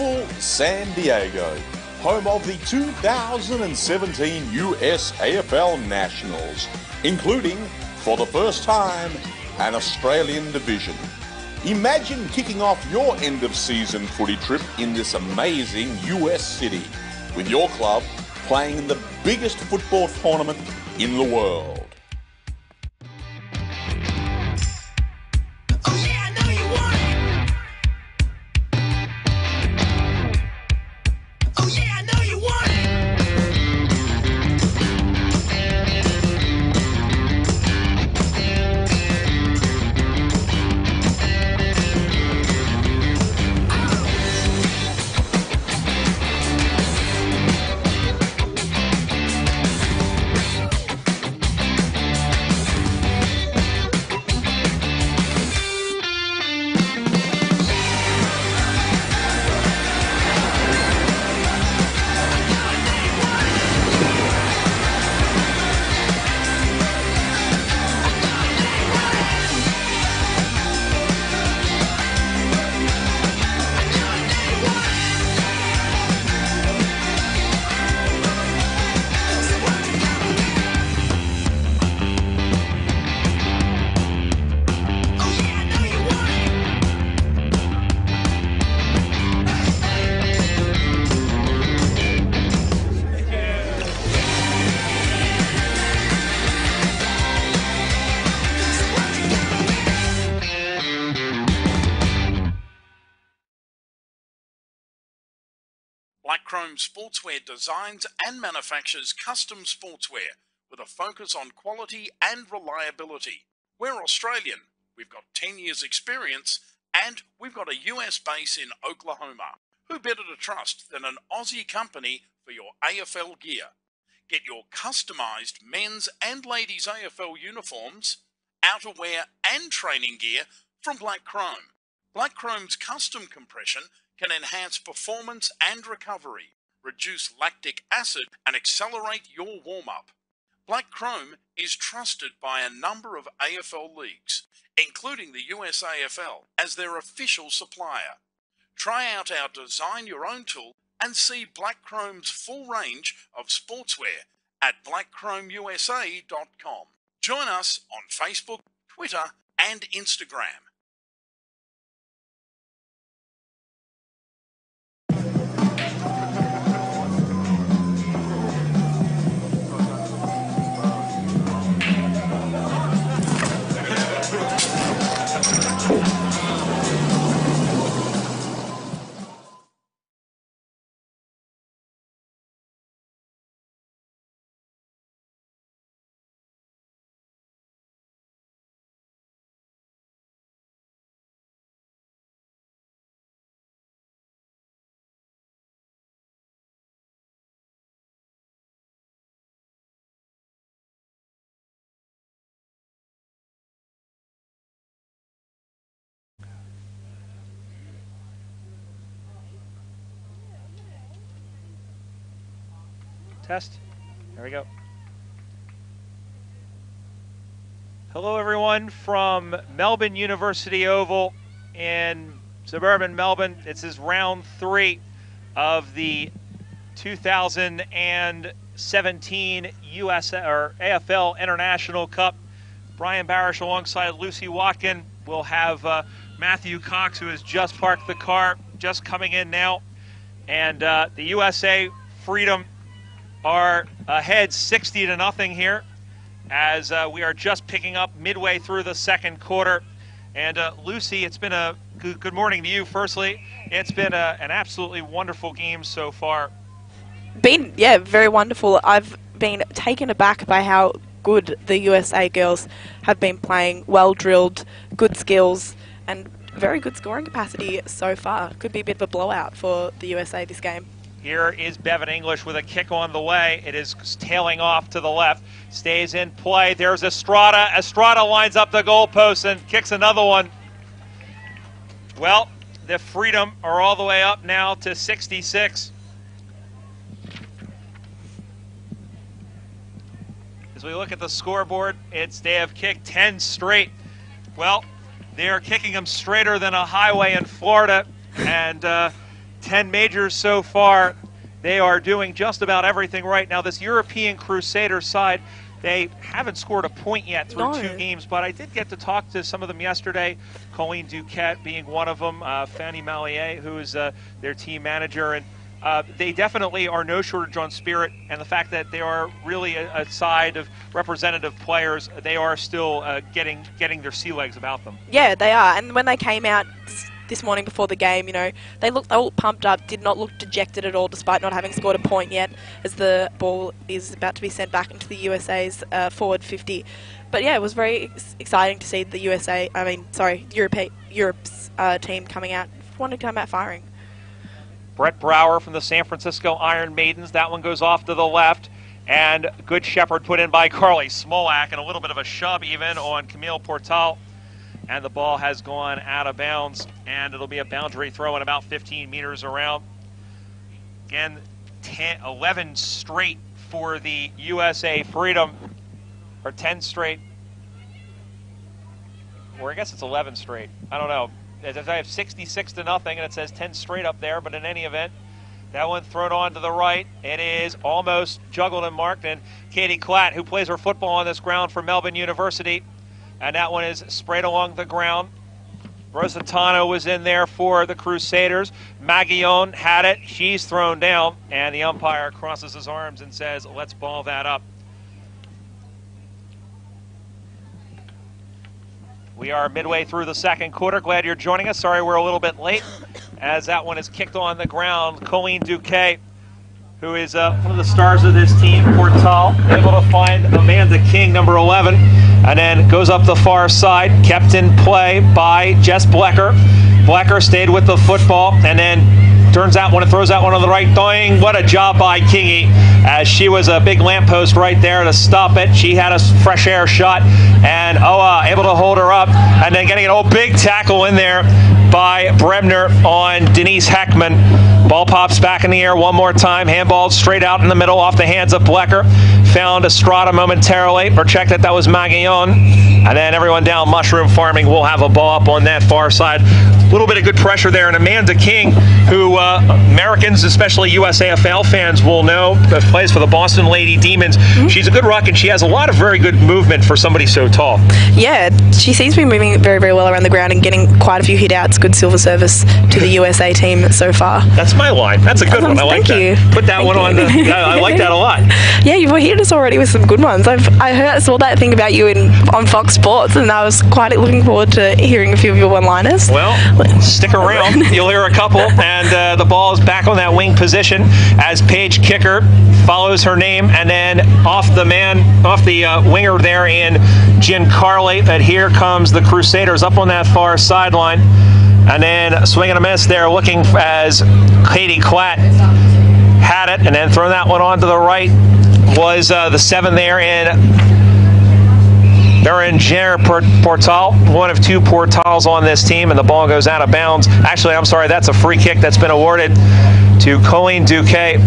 beautiful San Diego, home of the 2017 US AFL Nationals, including, for the first time, an Australian division. Imagine kicking off your end-of-season footy trip in this amazing US city, with your club playing in the biggest football tournament in the world. Black Chrome Sportswear designs and manufactures custom sportswear with a focus on quality and reliability. We're Australian, we've got 10 years experience, and we've got a US base in Oklahoma. Who better to trust than an Aussie company for your AFL gear? Get your customized men's and ladies' AFL uniforms, outerwear and training gear from Black Chrome. Black Chrome's custom compression can enhance performance and recovery, reduce lactic acid, and accelerate your warm-up. Black Chrome is trusted by a number of AFL leagues, including the US AFL, as their official supplier. Try out our Design Your Own tool and see Black Chrome's full range of sportswear at blackchromeusa.com. Join us on Facebook, Twitter, and Instagram. Test. There we go. Hello everyone from Melbourne University Oval in suburban Melbourne. This is round 3 of the 2017 US or AFL International Cup. Brian Barish alongside Lucy Watkin. We'll have Matthew Cox, who has just parked the car, just coming in now. And the USA Freedom are ahead 60-0 here as we are just picking up midway through the second quarter. And Lucy, it's been a good morning to you firstly. It's been an absolutely wonderful game so far. Yeah, very wonderful. I've been taken aback by how good the USA girls have been playing. Well drilled, good skills, and very good scoring capacity so far. Could be a bit of a blowout for the USA this game. Here is Bevan English with a kick on the way. It is tailing off to the left. Stays in play. There's Estrada. Estrada lines up the goalpost and kicks another one. Well, the Freedom are all the way up now to 66. As we look at the scoreboard, they have kicked 10 straight. Well, they are kicking them straighter than a highway in Florida. And 10 majors so far. They are doing just about everything right. Now, this European Crusaders side, they haven't scored a point yet through 2 games, but I did get to talk to some of them yesterday, Colleen Duquette being one of them, Fanny Mallier, who is their team manager, and they definitely are no shortage on spirit, and the fact that they are really a side of representative players, they are still getting their sea legs about them. Yeah, they are, and when they came out this morning before the game, you know, they looked all pumped up, did not look dejected at all despite not having scored a point yet, as the ball is about to be sent back into the USA's forward 50. But yeah, it was very exciting to see the Europe's team coming out, wanting to come out firing. Brett Brower from the San Francisco Iron Maidens, that one goes off to the left, and good shepherd put in by Carly Smolak, and a little bit of a shove even on Camille Portal. And the ball has gone out of bounds, and it'll be a boundary throw in about 15 meters around. Again, 11 straight for the USA Freedom, or 10 straight, or I guess it's 11 straight. I don't know. I have 66-0, and it says 10 straight up there, but in any event, that one thrown on to the right. It is almost juggled and marked, and Katie Klatt, who plays her football on this ground for Melbourne University, and that one is sprayed along the ground. Rosatano was in there for the Crusaders. Maguillon had it. She's thrown down, and the umpire crosses his arms and says, let's ball that up. We are midway through the second quarter. Glad you're joining us. Sorry we're a little bit late, as that one is kicked on the ground. Colleen Duquet, who is one of the stars of this team, Portal, able to find Amanda King, number 11, and then goes up the far side, kept in play by Jess Blecker. Blecker stayed with the football, and then turns out when it throws that one on the right. Doing what a job by Kingy, as she was a big lamppost right there to stop it. She had a fresh air shot, and Oa able to hold her up, and then getting an big tackle in there by Bremner on Denise Heckman. Ball pops back in the air one more time. Handballed straight out in the middle off the hands of Blecker. Found Estrada momentarily, or checked that was Maguillon. And then everyone down Mushroom Farming will have a ball up on that far side. A little bit of good pressure there. And Amanda King, who Americans, especially USAFL fans, will know, plays for the Boston Lady Demons. She's a good ruck, and she has a lot of very good movement for somebody so tall. Yeah, she seems to be moving very, very well around the ground and getting quite a few hit outs. Good silver service to the USA team so far. That's my line. That's a good one. I like that. Thank you. Put that one on. I like that a lot. Yeah, you've hit us already with some good ones. I saw that thing about you on Fox Sports, and I was quite looking forward to hearing a few of your one-liners. Well, stick around. You'll hear a couple, and the ball is back on that wing position as Paige Kicker follows her name, and then off the winger there in Jen Carley. But here comes the Crusaders up on that far sideline. And then swing and a miss there, looking as Katie Klatt had it, and then throw that one on to the right was the 7 there in Beringer Portal, one of 2 Portals on this team, and the ball goes out of bounds. Actually, I'm sorry, that's a free kick that's been awarded to Colleen Duquet.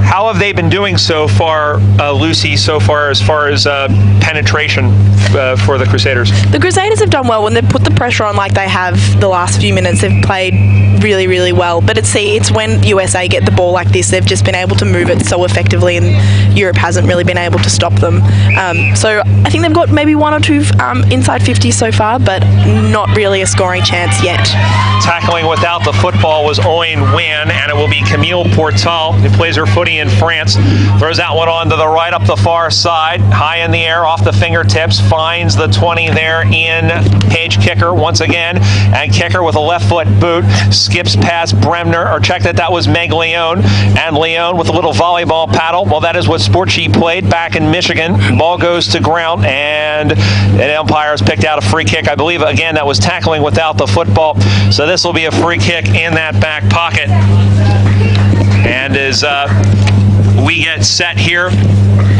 How have they been doing so far, Lucy, as far as penetration for the Crusaders? The Crusaders have done well when they've put the pressure on like they have the last few minutes. They've played really, really well. But it's when USA get the ball like this, they've just been able to move it so effectively, and Europe hasn't really been able to stop them. So I think they've got maybe 1 or 2 inside 50s so far, but not really a scoring chance yet. Tackling without the football was Owen Wynn, and it will be Camille Portal, who plays her footy in France. Throws that one on to the right up the far side, high in the air, off the fingertips, finds the 20 there in Paige Kicker once again, and Kicker with a left foot boot skips past Bremner, or check that was Meg Leone, and Leone with a little volleyball paddle. Well, that is what sport she played back in Michigan. Ball goes to ground, and the umpires picked out a free kick. I believe, again, that was tackling without the football. So this will be a free kick in that back pocket. And as we get set here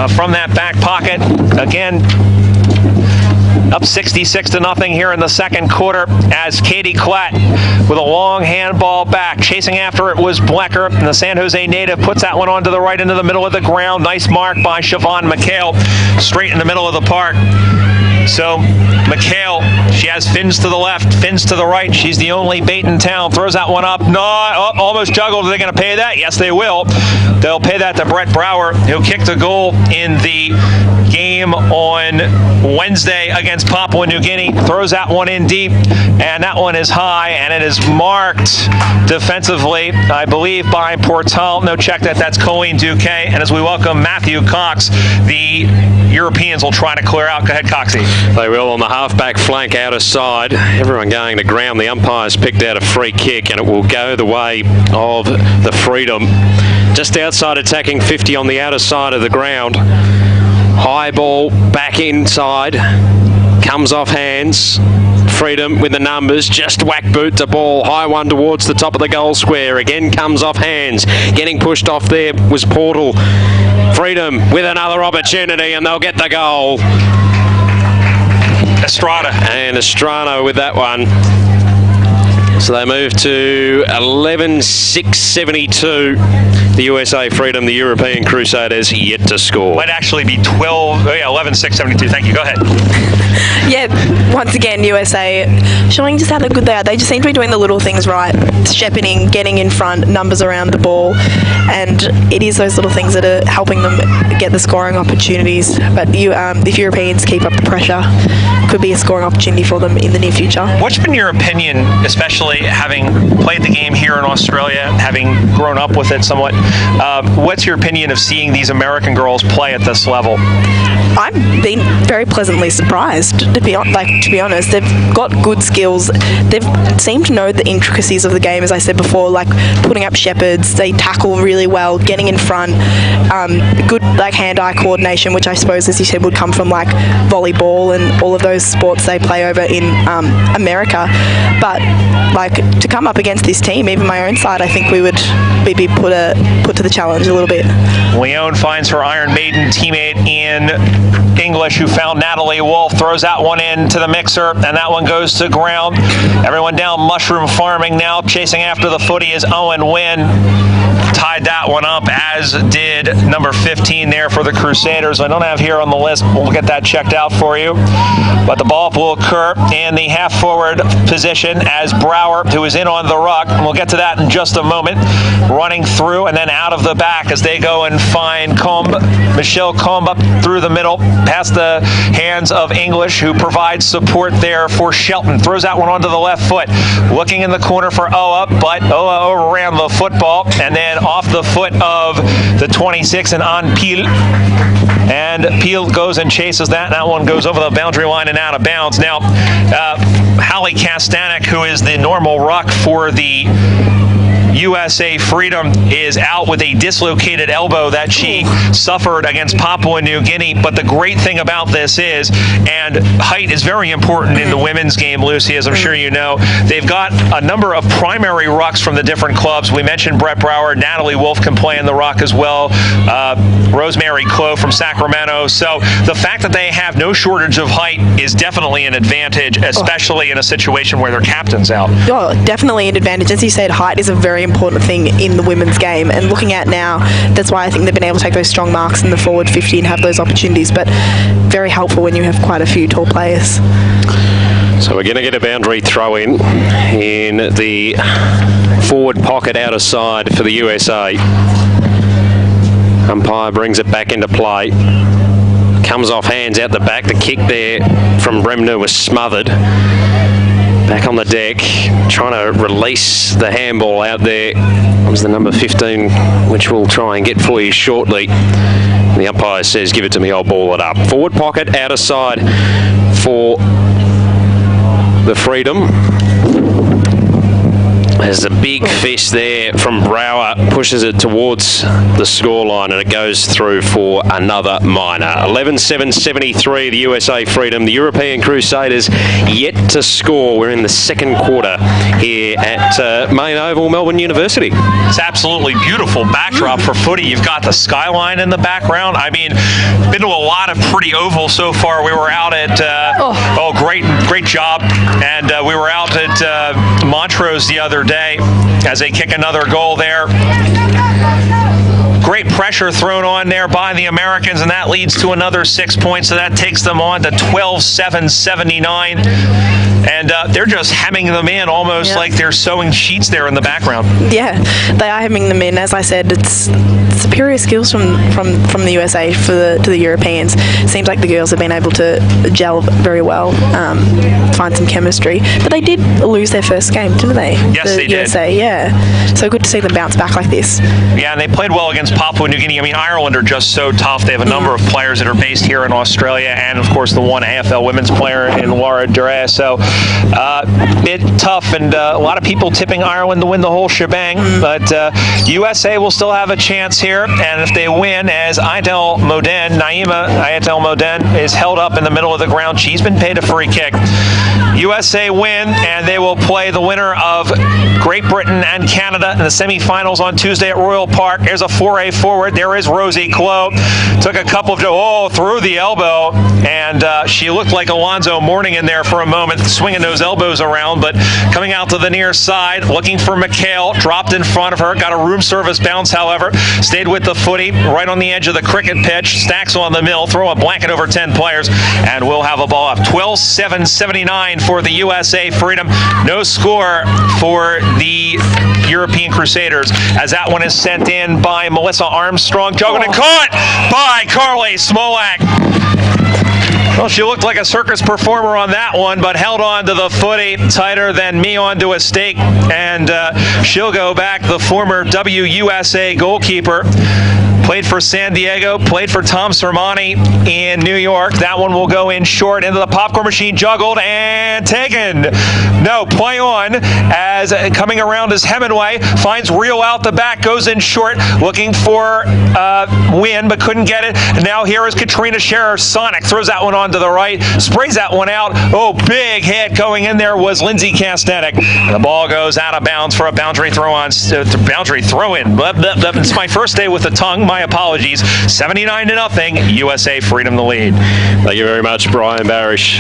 from that back pocket, again, up 66-0 here in the second quarter, as Katie Klatt with a long handball back. Chasing after it was Blecker, and the San Jose native puts that one onto the right into the middle of the ground. Nice mark by Siobhan McHale, straight in the middle of the park. So McHale, she has fins to the left, fins to the right. She's the only bait in town. Throws that one up. No, almost juggled. Are they going to pay that? Yes, they will. They'll pay that to Brett Brower, who kicked a goal in the game on Wednesday against Papua New Guinea. Throws that one in deep, and that one is high, and it is marked defensively, I believe, by Portal. No, check that. That's Colleen Duquet. And as we welcome Matthew Cox, the Europeans will try to clear out. Go ahead, Coxie. They will on the halfback flank outer side. Everyone going to ground. The umpires picked out a free kick, and it will go the way of the Freedom. Just outside attacking 50 on the outer side of the ground. High ball back inside. Comes off hands. Freedom with the numbers, just whack boot to ball, high one towards the top of the goal square, again comes off hands, getting pushed off there was Portal. Freedom with another opportunity, and they'll get the goal. Estrada. And Estrada with that one. So they move to 11-6-72. The USA Freedom, the European Crusaders yet to score. Might actually be 11-6-72. Thank you. Go ahead. Yeah, once again, USA showing just how good they are. They just seem to be doing the little things right. Shepherding, getting in front, numbers around the ball. And it is those little things that are helping them get the scoring opportunities. But if Europeans keep up the pressure, could be a scoring opportunity for them in the near future. What's been your opinion, especially having played the game here in Australia, having grown up with it somewhat? What's your opinion of seeing these American girls play at this level? I've been very pleasantly surprised, to be honest. They've got good skills. They've seemed to know the intricacies of the game, as I said before, like putting up shepherds. They tackle really well, getting in front. Good hand-eye coordination, which I suppose, as you said, would come from like volleyball and all of those sports they play over in America. But like to come up against this team, even my own side, I think we would be put to the challenge a little bit. Leone finds her Iron Maiden teammate in English, who found Natalie Wolf, throws that one into the mixer, and that one goes to ground. Everyone down mushroom farming now. Chasing after the footy is Owen Wynn. Tied that one up, as did number 15 there for the Crusaders. I don't have here on the list. We'll get that checked out for you. But the ball will occur in the half-forward position as Brower, who is in on the ruck, and we'll get to that in just a moment, running through and then out of the back as they go and find Michelle Combe up through the middle, past the hands of English, who provides support there for Shelton. Throws that one onto the left foot. Looking in the corner for Oa, but Oa overran the football, and then off the foot of the 26 and on Peel. And Peel goes and chases that. That one goes over the boundary line and out of bounds. Now, Hallie Kastanek, who is the normal ruck for the USA Freedom, is out with a dislocated elbow that she suffered against Papua New Guinea. But the great thing about this is, and height is very important in the women's game, Lucy, as I'm sure you know, they've got a number of primary rucks from the different clubs. We mentioned Brett Brower. Natalie Wolf can play in the ruck as well. Rosemary Clough from Sacramento. So the fact that they have no shortage of height is definitely an advantage, especially in a situation where their captain's out. Oh, definitely an advantage. As you said, height is a very important thing in the women's game, and looking at now, that's why I think they've been able to take those strong marks in the forward 50 and have those opportunities, but very helpful when you have quite a few tall players. So we're going to get a boundary throw in the forward pocket outer side for the USA. Umpire brings it back into play. Comes off hands out the back. The kick there from Bremner was smothered. Back on the deck, trying to release the handball out there. Comes the number 15, which we'll try and get for you shortly. The umpire says, give it to me, I'll ball it up. Forward pocket, outer side for the Freedom. There's a big fist there from Brower, pushes it towards the scoreline, and it goes through for another minor. 11-7-73, the USA Freedom. The European Crusaders yet to score. We're in the second quarter here at Main Oval, Melbourne University. It's absolutely beautiful backdrop for footy. You've got the skyline in the background. I mean, been to a lot of pretty ovals so far. We were out at, great job. And we were out at Montrose the other day as they kick another goal there. Great great pressure thrown on there by the Americans, and that leads to another 6 points, so that takes them on to 12-7-79. And they're just hemming them in almost like they're sewing sheets there in the background. Yeah, they are hemming them in. As I said, it's superior skills from the USA to the Europeans. Seems like the girls have been able to gel very well, find some chemistry. But they did lose their first game, didn't they? Yes, they USA, did. Yeah. So good to see them bounce back like this. Yeah, and they played well against Papua New Guinea. I mean, Ireland are just so tough. They have a number of players that are based here in Australia, and of course the one AFL women's player in Laura Duray. So it's tough, and a lot of people tipping Ireland to win the whole shebang. But USA will still have a chance here, and if they win, as Naima Ayatel Moden is held up in the middle of the ground, she's been paid a free kick. USA win, and they will play the winner of Great Britain and Canada in the semifinals on Tuesday at Royal Park. There's a foray forward. There is Rosie Clough. Took a couple of through the elbow, and she looked like Alonzo Mourning in there for a moment, swinging those elbows around, but coming out to the near side, looking for McHale, dropped in front of her, got a room service bounce, however, stayed with the footy, right on the edge of the cricket pitch, stacks on the mill, throw a blanket over 10 players, and we'll have a ball up. 12-7-79 for the USA Freedom. No score for the European Crusaders, as that one is sent in by Melissa Armstrong, juggled and caught by Carly Smolak. Well, she looked like a circus performer on that one, but held on to the footy tighter than me onto a stake, and she'll go back. The former WUSA goalkeeper, played for San Diego, played for Tom Sermani in New York. That one will go in short into the popcorn machine, juggled and taken. No, play on, as coming around is Hemingway, finds Rio out the back, goes in short, looking for win, but couldn't get it. And now here is Katrina Scherer. Sonic throws that one onto the right, sprays that one out. Oh, big hit going in there was Lindsay Kastanek. The ball goes out of bounds for a boundary throw-in. It's my first day with the tongue. My apologies. 79-0. USA Freedom the lead. Thank you very much, Brian Barish.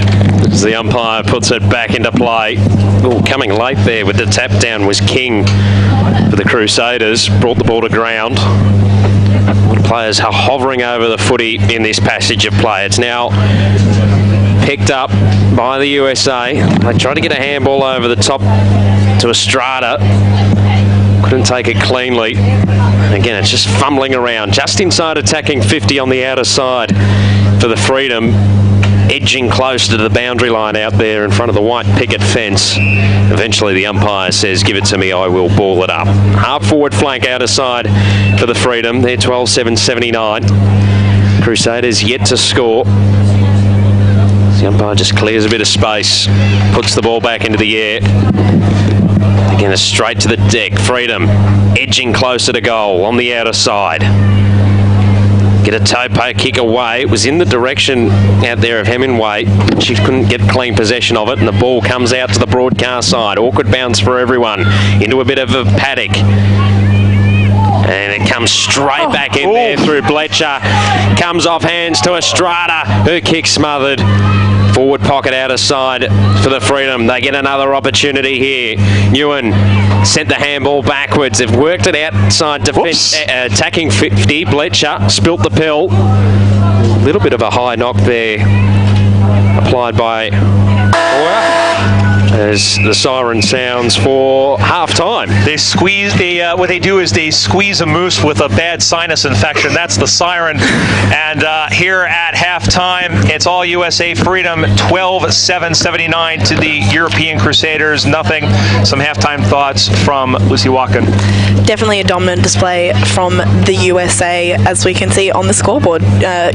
As the umpire puts it back into play. Coming late there with the tap down was King for the Crusaders. Brought the ball to ground. The players are hovering over the footy in this passage of play. It's now picked up by the USA. They tried to get a handball over the top to Estrada. Couldn't take it cleanly. Again, it's just fumbling around. Just inside attacking 50 on the outer side for the Freedom. Edging close to the boundary line out there in front of the white picket fence. Eventually the umpire says, give it to me, I will ball it up. Half forward flank outer side for the Freedom. They're 12-7-79. Crusaders yet to score. The umpire just clears a bit of space, puts the ball back into the air. Again, it's straight to the deck. Freedom edging closer to goal on the outer side. Get a toe kick away. It was in the direction out there of Hemingway. She couldn't get clean possession of it, and the ball comes out to the broadcast side. Awkward bounce for everyone. Into a bit of a paddock. And it comes straight back in there through Bletcher. Comes off hands to Estrada. Her kick smothered. Forward pocket outer side for the Freedom. They get another opportunity here. Ewan sent the handball backwards. They've worked it outside defence, attacking 50. Bletcher spilt the pill. A little bit of a high knock there applied by as the siren sounds for half-time. They squeeze what they do is they squeeze a moose with a bad sinus infection. That's the siren. And here at halftime, it's all USA Freedom, 12-7-79 to the European Crusaders, nothing. Some halftime thoughts from Lucy Watkin. Definitely a dominant display from the USA, as we can see on the scoreboard.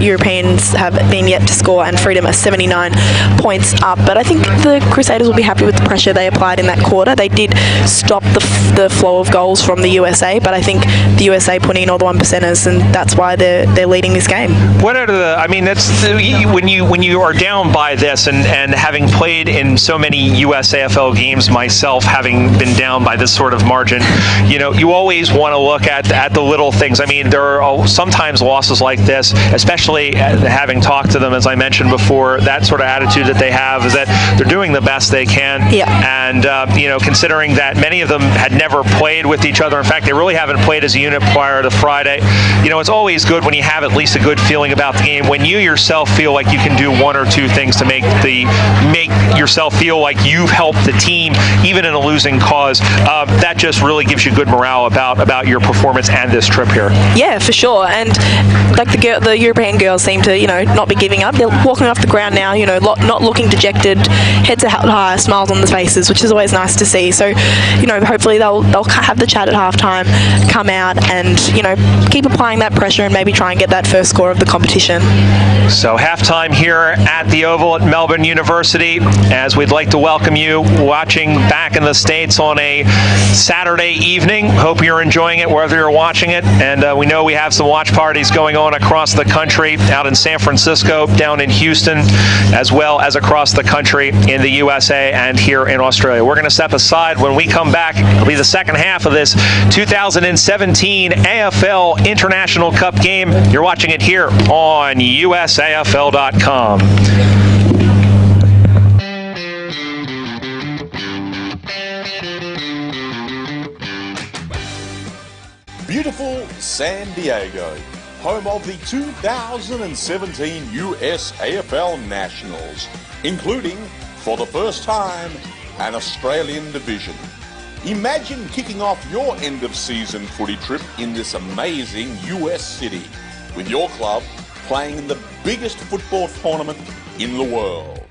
Europeans have been yet to score, and Freedom are 79 points up. But I think the Crusaders will be happy with the pressure they applied in that quarter. They did stop the flow of goals from the USA, but I think the USA put in all the 1%ers, and that's why they're leading this game. What are the? I mean, that's when you are down by this, and having played in so many USAFL games myself, having been down by this sort of margin, you always want to look at the little things. I mean, there are sometimes losses like this, especially having talked to them, as I mentioned before. That sort of attitude that they have is that they're doing the best they can. Yeah. And considering that Many of them had never played with each other. In fact, they really haven't played as a unit prior to Friday. You know, it's always good when you have at least a good feeling about the game, when you yourself feel like you can do one or two things to make yourself feel like you've helped the team, even in a losing cause. That just really gives you good morale about your performance and this trip here. Yeah, for sure. And like the European girls seem to, not be giving up. They're walking off the ground now, not looking dejected, heads are held high, smiles on their faces, which is always nice to see. So, hopefully they'll have the chat at halftime, come out and, keep applying that pressure and maybe try and get that first score of the competition. So halftime here at the Oval at Melbourne University, as we'd like to welcome you watching back in the States on a Saturday evening. Hope you're enjoying it wherever you're watching it. And we know we have some watch parties going on across the country, out in San Francisco, down in Houston, as well as across the country in the USA and here in Australia. We're going to step aside. When we come back, it'll be the second half of this 2017 AFL International Cup game. You're watching it here on USAFL.com. Beautiful San Diego, home of the 2017 US AFL Nationals, including, for the first time, an Australian division. Imagine kicking off your end-of-season footy trip in this amazing US city, with your club playing in the biggest football tournament in the world.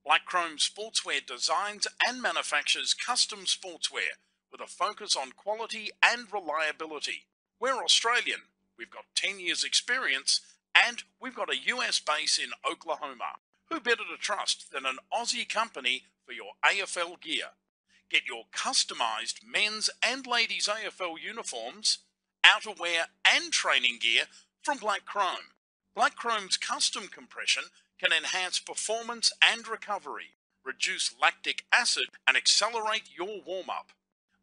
Black Chrome Sportswear designs and manufactures custom sportswear with a focus on quality and reliability. We're Australian, we've got 10 years experience, and we've got a US base in Oklahoma. Who better to trust than an Aussie company for your AFL gear? Get your customized men's and ladies' AFL uniforms, outerwear and training gear from Black Chrome. Black Chrome's custom compression can enhance performance and recovery, reduce lactic acid, and accelerate your warm-up.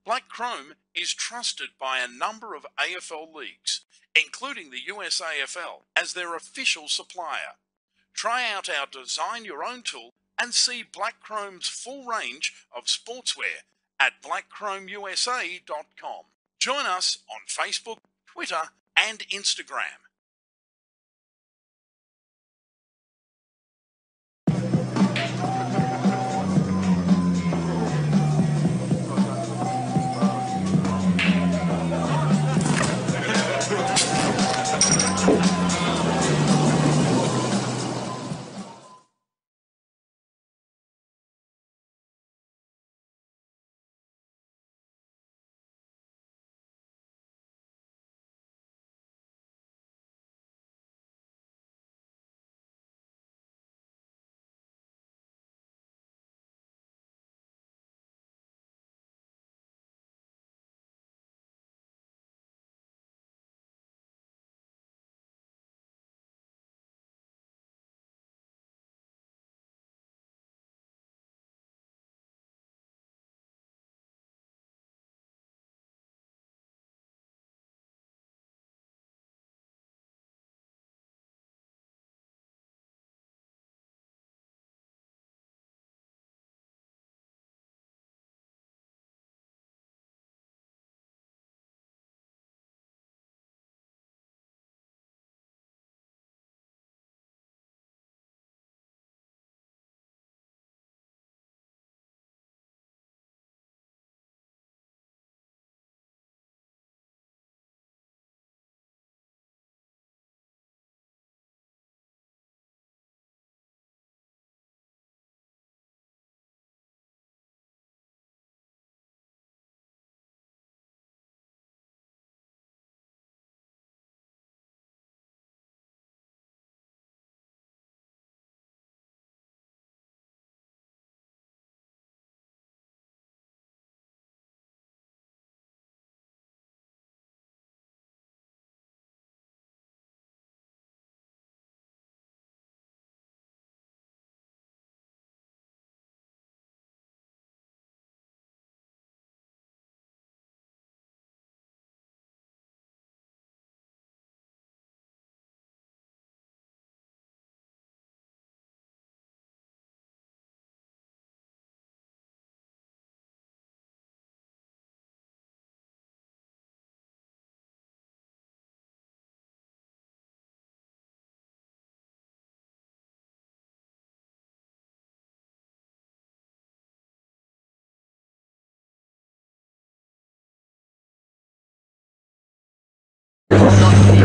Black Chrome is trusted by a number of AFL leagues, including the US AFL, as their official supplier. Try out our Design Your Own tool and see Black Chrome's full range of sportswear at blackchromeusa.com. Join us on Facebook, Twitter, and Instagram.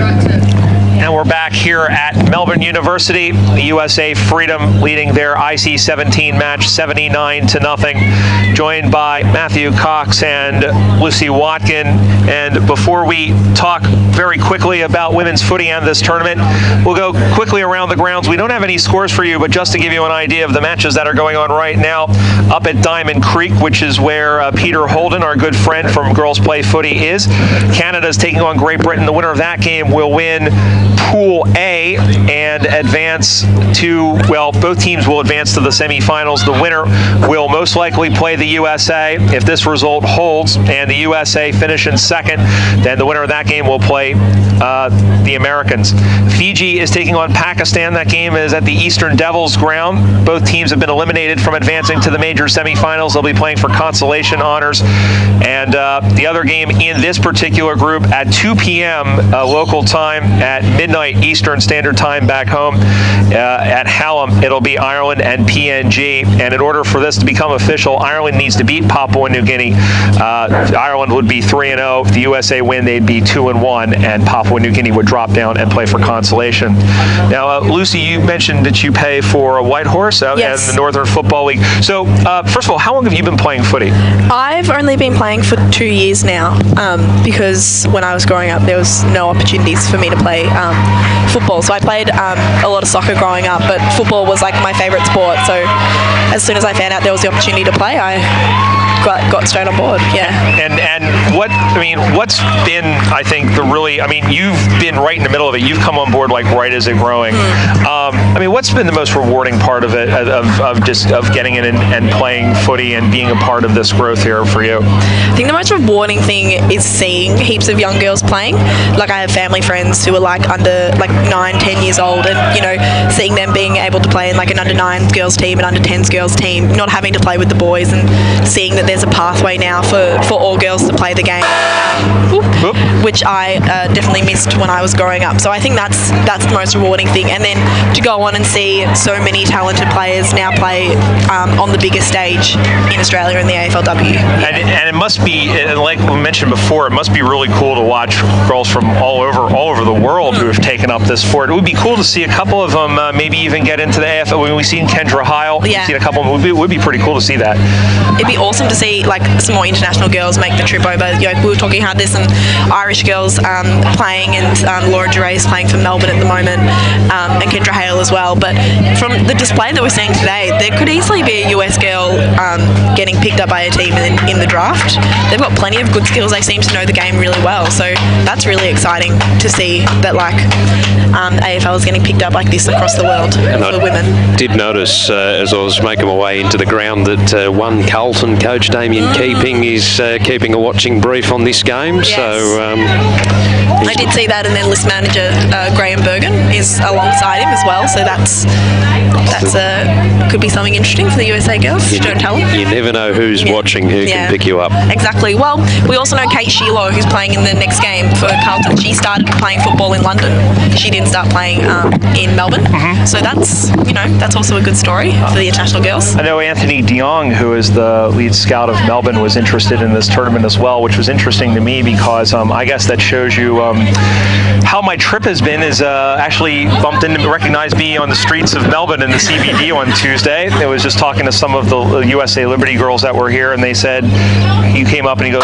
And we're back here at Melbourne University. USA Freedom leading their IC17 match 79-0, joined by Matthew Cox and Lucy Watkin. And before we talk very quickly about women's footy and this tournament, we'll go quickly around the grounds. We don't have any scores for you, but just to give you an idea of the matches that are going on right now, up at Diamond Creek, which is where Peter Holden, our good friend from Girls Play Footy, is. Canada's taking on Great Britain. The winner of that game will win Pool A and advance to, well, both teams will advance to the semifinals. The winner will most likely play the USA. If this result holds and the USA finish in second, then the winner of that game will play the Americans. Fiji is taking on Pakistan. That game is at the Eastern Devils ground. Both teams have been eliminated from advancing to the major semifinals. They'll be playing for consolation honors. And the other game in this particular group at 2 p.m. Local time at midnight Eastern Standard Time back home at Hallam, it'll be Ireland and PNG. And in order for this to become official, Ireland needs to beat Papua New Guinea. Ireland would be 3-0. If the USA win, they'd be 2-1, and Papua New Guinea would drop down and play for consolation. Now, Lucy, you mentioned that you pay for Whitehorse and the Northern Football League. So, first of all, how long have you been playing footy? I've only been playing for 2 years now, because when I was growing up, there was no opportunities for me to play football. So I played a lot of soccer growing up, but football was like my favourite sport. So as soon as I found out there was the opportunity to play, I got straight on board. Yeah. And what's been, I think, you've been right in the middle of it. You've come on board like right as it growing. What's been the most rewarding part of it, of getting in and playing footy and being a part of this growth here for you? I think the most rewarding thing is seeing heaps of young girls playing. Like, I have family friends who are like under 9-10 years old, and seeing them being able to play in like an under 9s girls team and under 10s girls team, not having to play with the boys, and seeing that there's a pathway now for all girls to play the game, which I definitely missed when I was growing up. So I think that's the most rewarding thing. And then to go on and see so many talented players now play on the biggest stage in Australia in the AFLW. And it must be, like we mentioned before, it must be really cool to watch girls from all over the world who have taken up this sport. It would be cool to see a couple of them maybe even get into the AFL. When we've seen Kendra Heil, we've seen a couple of them. It would be pretty cool to see that. It'd be awesome to see like some more international girls make the trip over. We were talking how there's some Irish girls playing, and Laura Durais playing for Melbourne at the moment, and Kendra Hale as well. But from the display that we're seeing today, there could easily be a US girl getting picked up by a team in the draft. They've got plenty of good skills. They seem to know the game really well. So that's really exciting to see that AFL is getting picked up like this across the world for women. I did notice as I was making my way into the ground that one Carlton coach, Damien Keeping, is keeping a watching brief on this game. Yes. So I did see that, and then list manager Graham Bergen is alongside him as well. So that's could be something interesting for the USA girls. Don't tell them. You never know who's watching, who can pick you up. Exactly. Well, we also know Kate Shiloh, who's playing in the next game for Carlton. She started playing football in London. She didn't start playing in Melbourne. So that's also a good story for the international girls. I know Anthony DeYoung, who is the lead scout of Melbourne, was interested in this tournament as well, which was interesting to me because I guess that shows you how my trip has been. Is actually bumped into, recognized me on the streets of Melbourne in the CBD on Tuesday. I was just talking to some of the USA Liberty girls that were here, and they said, you came up and he goes,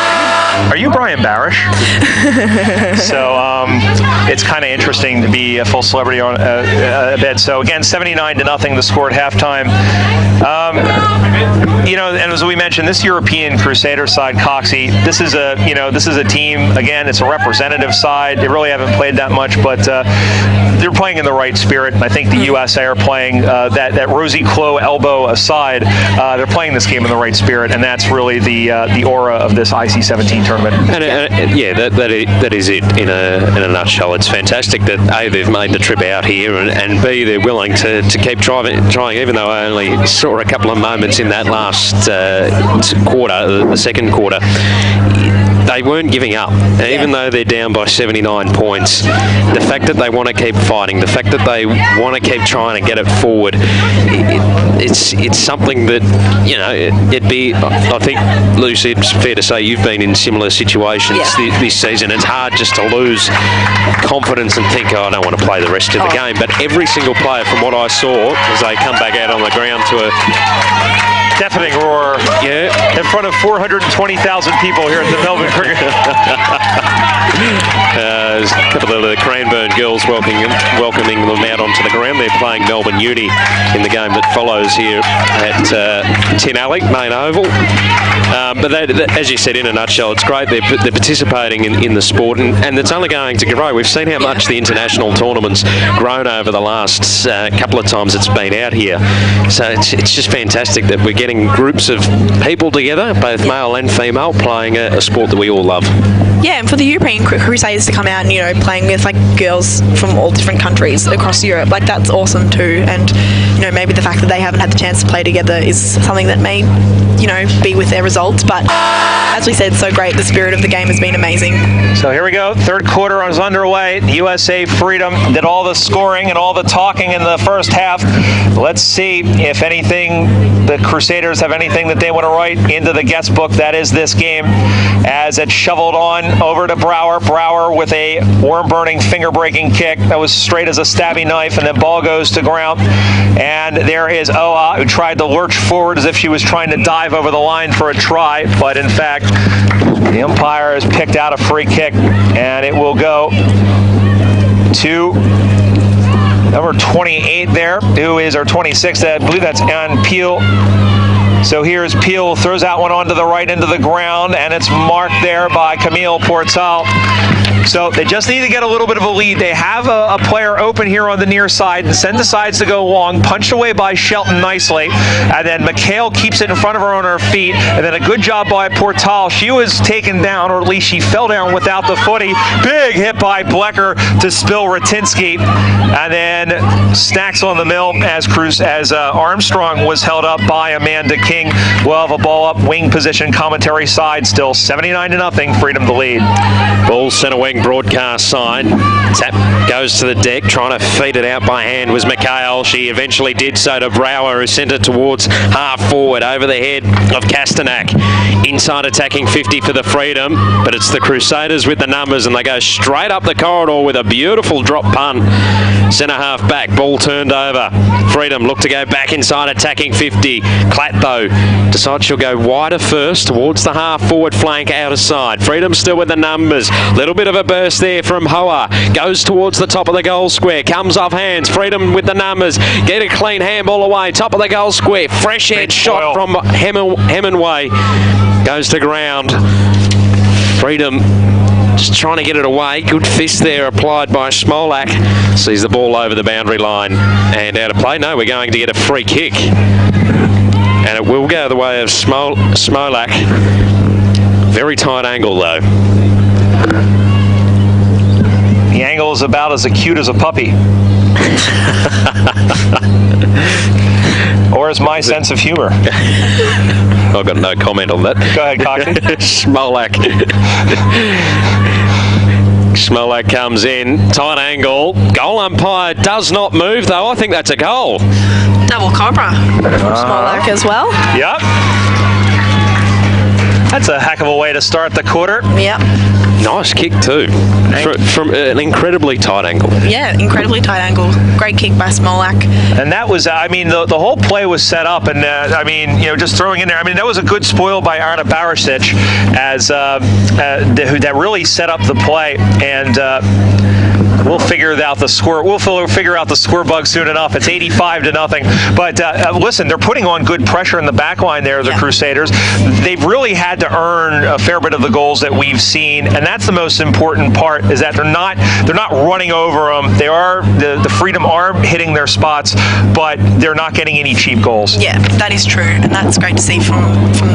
"Are you Brian Barish?" So it's kind of interesting to be a full celebrity on a bed. So again, 79-0 the score at halftime. And as we mentioned, this European Crusaders side, Coxie, this is a team. Again, it's a representative side. They really haven't played that much, but they're playing in the right spirit. I think the USA are playing that Rosie Clough elbow aside. They're playing this game in the right spirit, and that's really the aura of this IC17 tournament. That is it in a nutshell. It's fantastic that A, they've made the trip out here, and B, they're willing to keep trying, even though I only saw a couple of moments in that last quarter, the second quarter. They weren't giving up, even though they're down by 79 points. The fact that they want to keep fighting, the fact that they want to keep trying to get it forward, it's something that, it'd be, I think, Lucy, it's fair to say you've been in similar situations this season. It's hard just to lose confidence and think, oh, I don't want to play the rest of the game. But every single player, from what I saw, as they come back out on the ground to a deafening roar. Yeah. In front of 420,000 people here at the Melbourne Cricket. There's a couple of the Cranbourne girls welcoming them out onto the ground. They're playing Melbourne Uni in the game that follows here at Tin Alley, main oval. But as you said, in a nutshell, it's great. They're participating in the sport, and it's only going to grow. We've seen how much the international tournament's grown over the last couple of times it's been out here. So it's just fantastic that we're getting groups of people together, both male and female, playing a sport that we all love. Yeah, and for the European Crusaders to come out and, you know, playing with like girls from all different countries across Europe, like that's awesome too. And, you know, maybe the fact that they haven't had the chance to play together is something that may, you know, be with their results. But as we said, so great. The spirit of the game has been amazing. So here we go. Third quarter is underway. USA Freedom did all the scoring and all the talking in the first half. Let's see if anything, the Crusaders have anything that they want to write into the guest book. That is this game, as it's shoveled on over to Brower. Brower with a worm-burning, finger-breaking kick that was straight as a stabby knife, and the ball goes to ground. And there is Oa, who tried to lurch forward as if she was trying to dive over the line for a try, but in fact, the umpire has picked out a free kick, and it will go to number 28 there, who is, or 26, I believe that's Ann Peel. So here's Peel, throws that one onto the right into the ground, and it's marked there by Camille Portal. So they just need to get a little bit of a lead. They have a player open here on the near side, and Sen decides to go long, punched away by Shelton nicely, and then McHale keeps it in front of her on her feet, and then a good job by Portal. She was taken down, or at least she fell down without the footy. Big hit by Blecker to spill Ratinsky, and then snacks on the mill as Armstrong was held up by Amanda King. We'll have a ball up, wing position, commentary side, still 79-0, Freedom the lead. Ball centre wing broadcast side. Tap goes to the deck, trying to feed it out by hand was McHale. She eventually did so to Brower, who sent it towards half forward over the head of Castanak. Inside attacking 50 for the Freedom, but it's the Crusaders with the numbers, and they go straight up the corridor with a beautiful drop punt. Centre half back, ball turned over. Freedom look to go back inside attacking 50. Clatt though decides she'll go wider first towards the half forward flank outer side. Freedom still with the numbers. Little bit of a burst there from Hoa. Goes towards the top of the goal square. Comes off hands. Freedom with the numbers. Get a clean handball away. Top of the goal square. Fresh edge shot from Hemingway. Goes to ground. Freedom just trying to get it away. Good fist there applied by Smolak. Sees the ball over the boundary line and out of play. No, we're going to get a free kick. And it will go the way of Smolak. Very tight angle though. The angle is about as acute as a puppy. Or is my sense of humor. I've got no comment on that. Go ahead, Coxie. Smolak comes in, tight angle. Goal umpire does not move though. I think that's a goal. Double Cobra from Smolak as well. Yep. That's a heck of a way to start the quarter. Yep. Nice kick too, from an incredibly tight angle. Yeah, incredibly tight angle. Great kick by Smolak. And that was, I mean, the whole play was set up, and I mean, you know, just throwing in there. I mean, that was a good spoil by Arna Barisic, as that really set up the play, and. We'll figure out the score. We'll figure out the score bug soon enough. It's 85-0. But listen, they're putting on good pressure in the back line there, the Crusaders. They've really had to earn a fair bit of the goals that we've seen, and that's the most important part. Is that they're not running over them. They are the Freedom are hitting their spots, but they're not getting any cheap goals. Yeah, that is true, and that's great to see from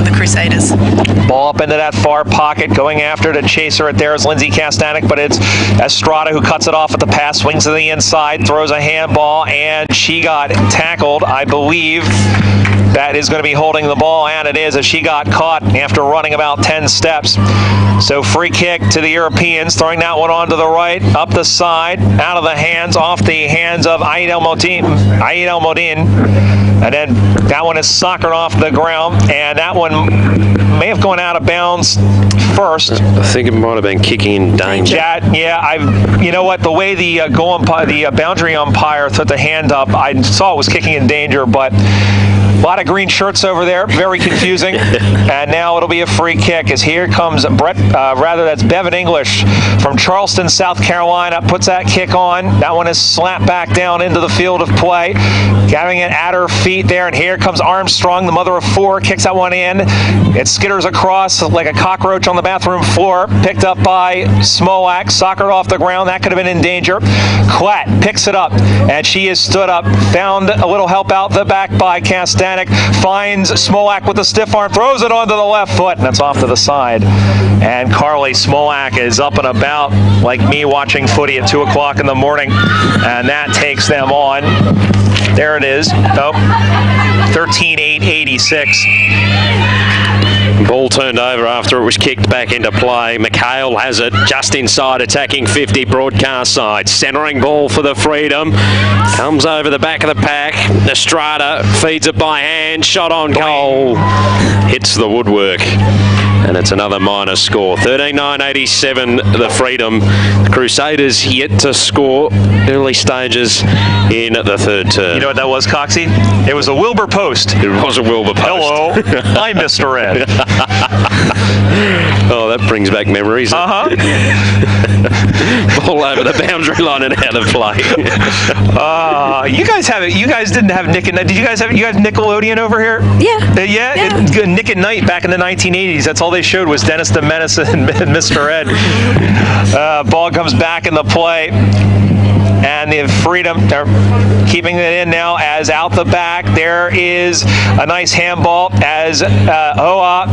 the Crusaders. Ball up into that far pocket, going after to chaser it. There is Lindsay Castanek, but it's Estrada who cuts it off at the pass, swings to the inside, throws a handball, and she got tackled. I believe that is going to be holding the ball, and it is, as she got caught after running about 10 steps. So free kick to the Europeans, throwing that one on to the right, up the side, out of the hands, off the hands of Aid El Modin. And then that one is soccered off the ground, and that one may have gone out of bounds first. I think it might have been kicking in danger. Yeah, you know what? The way the boundary umpire put the hand up, I saw it was kicking in danger, but a lot of green shirts over there, very confusing. And now it'll be a free kick as here comes that's Bevan English from Charleston, South Carolina, puts that kick on. That one is slapped back down into the field of play, having it at her feet there. And here comes Armstrong, the mother of four, kicks that one in. It skitters across like a cockroach on the bathroom floor, picked up by Smolak, soccered off the ground. That could have been in danger. Klatt picks it up, and she is stood up, found a little help out the back by Castanek, finds Smolak with the stiff arm, throws it onto the left foot, and it's off to the side. And Carly Smolak is up and about like me watching footy at 2 o'clock in the morning, and that takes them on. There it is. 13-8-86. Ball turned over after it was kicked back into play. McHale has it just inside attacking 50 broadcast side. Centering ball for the Freedom. Comes over the back of the pack. Estrada feeds it by hand. Shot on goal. Hits the woodwork. And it's another minor score. 13-9-87, the Freedom. The Crusaders yet to score early stages in the third term. You know what that was, Coxie? It was a Wilbur post. It was a Wilbur post. Hello, I'm Mr. Ed. Oh, that brings back memories. Uh-huh. Ball over the boundary line and out of play. You guys have it. You guys didn't have Nick at Night. Did you guys have Nickelodeon over here? Yeah. Nick at Night back in the 1980s. That's all they showed was Dennis the Menace and Mr. Ed. Ball comes back in the play. And the Freedom, they're keeping it in now as out the back. There is a nice handball as Hoa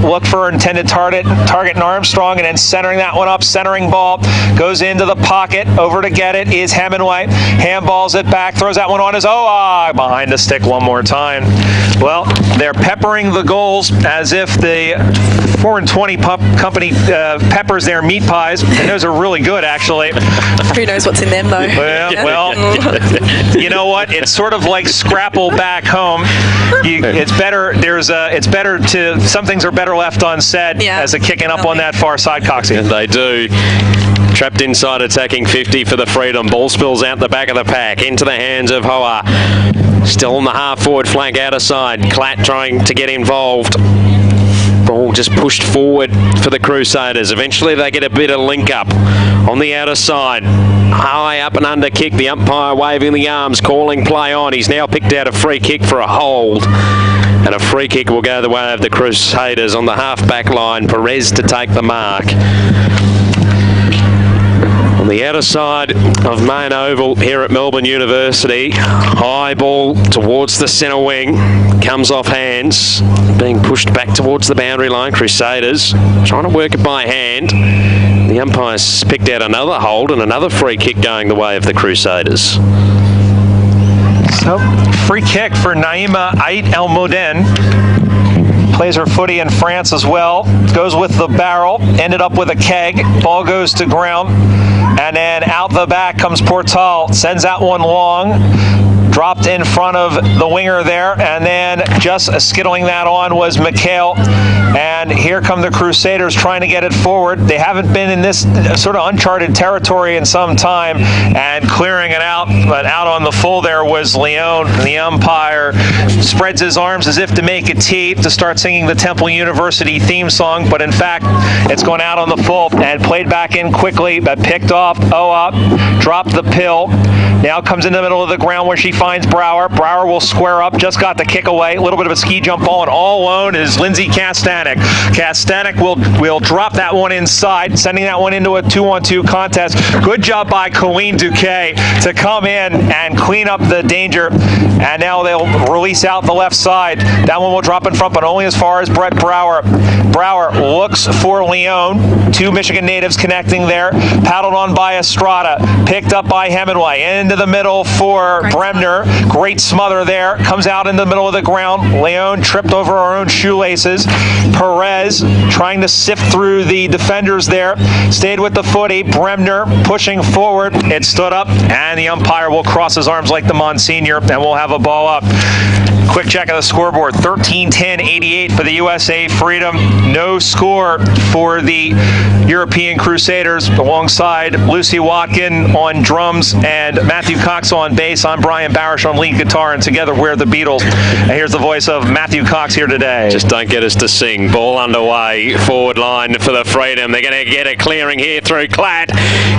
look for intended target in Armstrong, and then centering that one up. Centering ball goes into the pocket. Over to get it is Hemingway. Handballs it back, throws that one on as Hoa behind the stick one more time. Well, they're peppering the goals as if the 4-20 company peppers their meat pies. And those are really good, actually. Who knows what's in them, though? Well, you know what? It's sort of like Scrapple back home. It's better. Some things are better left unsaid as a kicking up on that far side, Coxie. And they do. Trapped inside attacking 50 for the Freedom. Ball spills out the back of the pack into the hands of Hoa. Still on the half-forward flank outer side. Klatt trying to get involved. Ball just pushed forward for the Crusaders. Eventually they get a bit of link up on the outer side. High up and under kick. The umpire waving the arms, calling play on. He's now picked out a free kick for a hold. And a free kick will go the way of the Crusaders on the half-back line. Perez to take the mark. On the outer side of Main Oval here at Melbourne University, high ball towards the centre wing, comes off hands, being pushed back towards the boundary line. Crusaders trying to work it by hand. The umpire's picked out another hold and another free kick going the way of the Crusaders. So, free kick for Naima Ait El Moden. Plays her footy in France as well. Goes with the barrel. Ended up with a keg. Ball goes to ground. And then out the back comes Portal. Sends that one long. Dropped in front of the winger there. And then just skittling that on was McHale. And here come the Crusaders trying to get it forward. They haven't been in this sort of uncharted territory in some time. And clearing it out. But out on the full there was Leone. The umpire spreads his arms as if to make a tee to start singing the Temple University theme song. But in fact, it's going out on the full and played back in quickly. But picked off. Oa dropped the pill. Now comes in the middle of the ground where she finds Brower. Brower will square up. Just got the kick away. A little bit of a ski jump ball, and all alone is Lindsay Castanek. Castanek will drop that one inside, sending that one into a 2-on-2 contest. Good job by Colleen Duquet to come in and clean up the danger. And now they'll release out the left side. That one will drop in front, but only as far as Brett Brower. Brower looks for Leone. Two Michigan natives connecting there. Paddled on by Estrada. Picked up by Hemingway. Into the middle for Bremner. Great smother there. Comes out in the middle of the ground. Leone tripped over her own shoelaces. Perez trying to sift through the defenders there. Stayed with the footy. Bremner pushing forward. It stood up, and the umpire will cross his arms like the Monsignor, and we'll have a ball up. Quick check of the scoreboard, 13-10-88 for the USA Freedom. No score for the European Crusaders. Alongside Lucy Watkin on drums and Matthew Cox on bass, I'm Brian Barish on lead guitar, and together we're the Beatles. And here's the voice of Matthew Cox here today. Just don't get us to sing. Ball underway, forward line for the Freedom. They're going to get a clearing here through Klatt.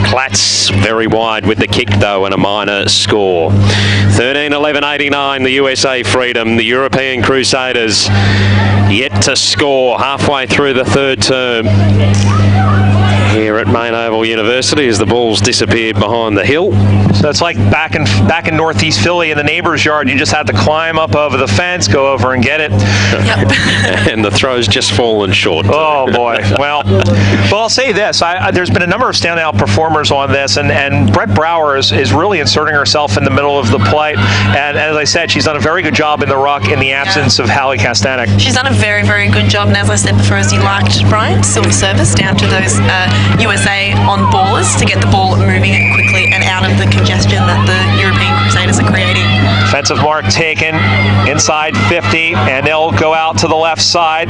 Klatt's very wide with the kick though, and a minor score. 13-11-89 the USA Freedom. The European Crusaders yet to score halfway through the third term here at Main Oval University as the ball's disappeared behind the hill. So it's like back in Northeast Philly in the neighbor's yard. You just had to climb up over the fence, go over and get it. Yep. And the throw's just fallen short. Oh boy. Well, I'll say this. There's been a number of standout performers on this, and Brett Brower is really inserting herself in the middle of the play. And as I said, she's done a very good job in the ruck in the absence of Hallie Kastanek. She's done a very, very good job. And as I said before, as you liked, Brian, silver service down to those USA on ballers to get the ball moving quickly and out of the congestion that the European Crusaders are creating. Defensive mark taken inside 50, and they'll go out to the left side.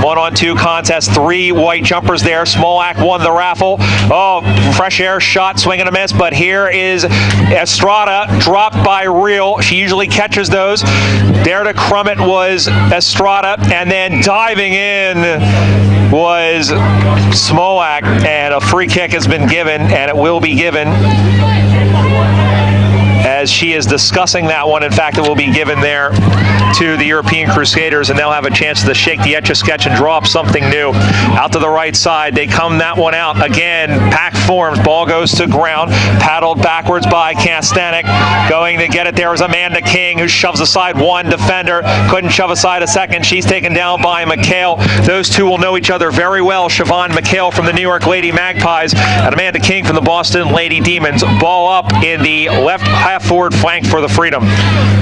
1-on-2 contest, 3 white jumpers there. Smolak won the raffle. Oh, fresh air shot, swing and a miss, but here is Estrada, dropped by Real. She usually catches those. There to crumb it was Estrada, and then diving in was Smolak, and a free kick has been given, and it will be given as she is discussing that one. In fact, it will be given there to the European Crusaders, and they'll have a chance to shake the Etch-a-Sketch and draw up something new. Out to the right side, they come that one out. Again, pack forms, ball goes to ground, paddled backwards by Kastanek. Going to get it there is Amanda King, who shoves aside one defender, couldn't shove aside a second. She's taken down by McHale. Those two will know each other very well. Siobhan McHale from the New York Lady Magpies and Amanda King from the Boston Lady Demons. Ball up in the left half forward flank for the Freedom,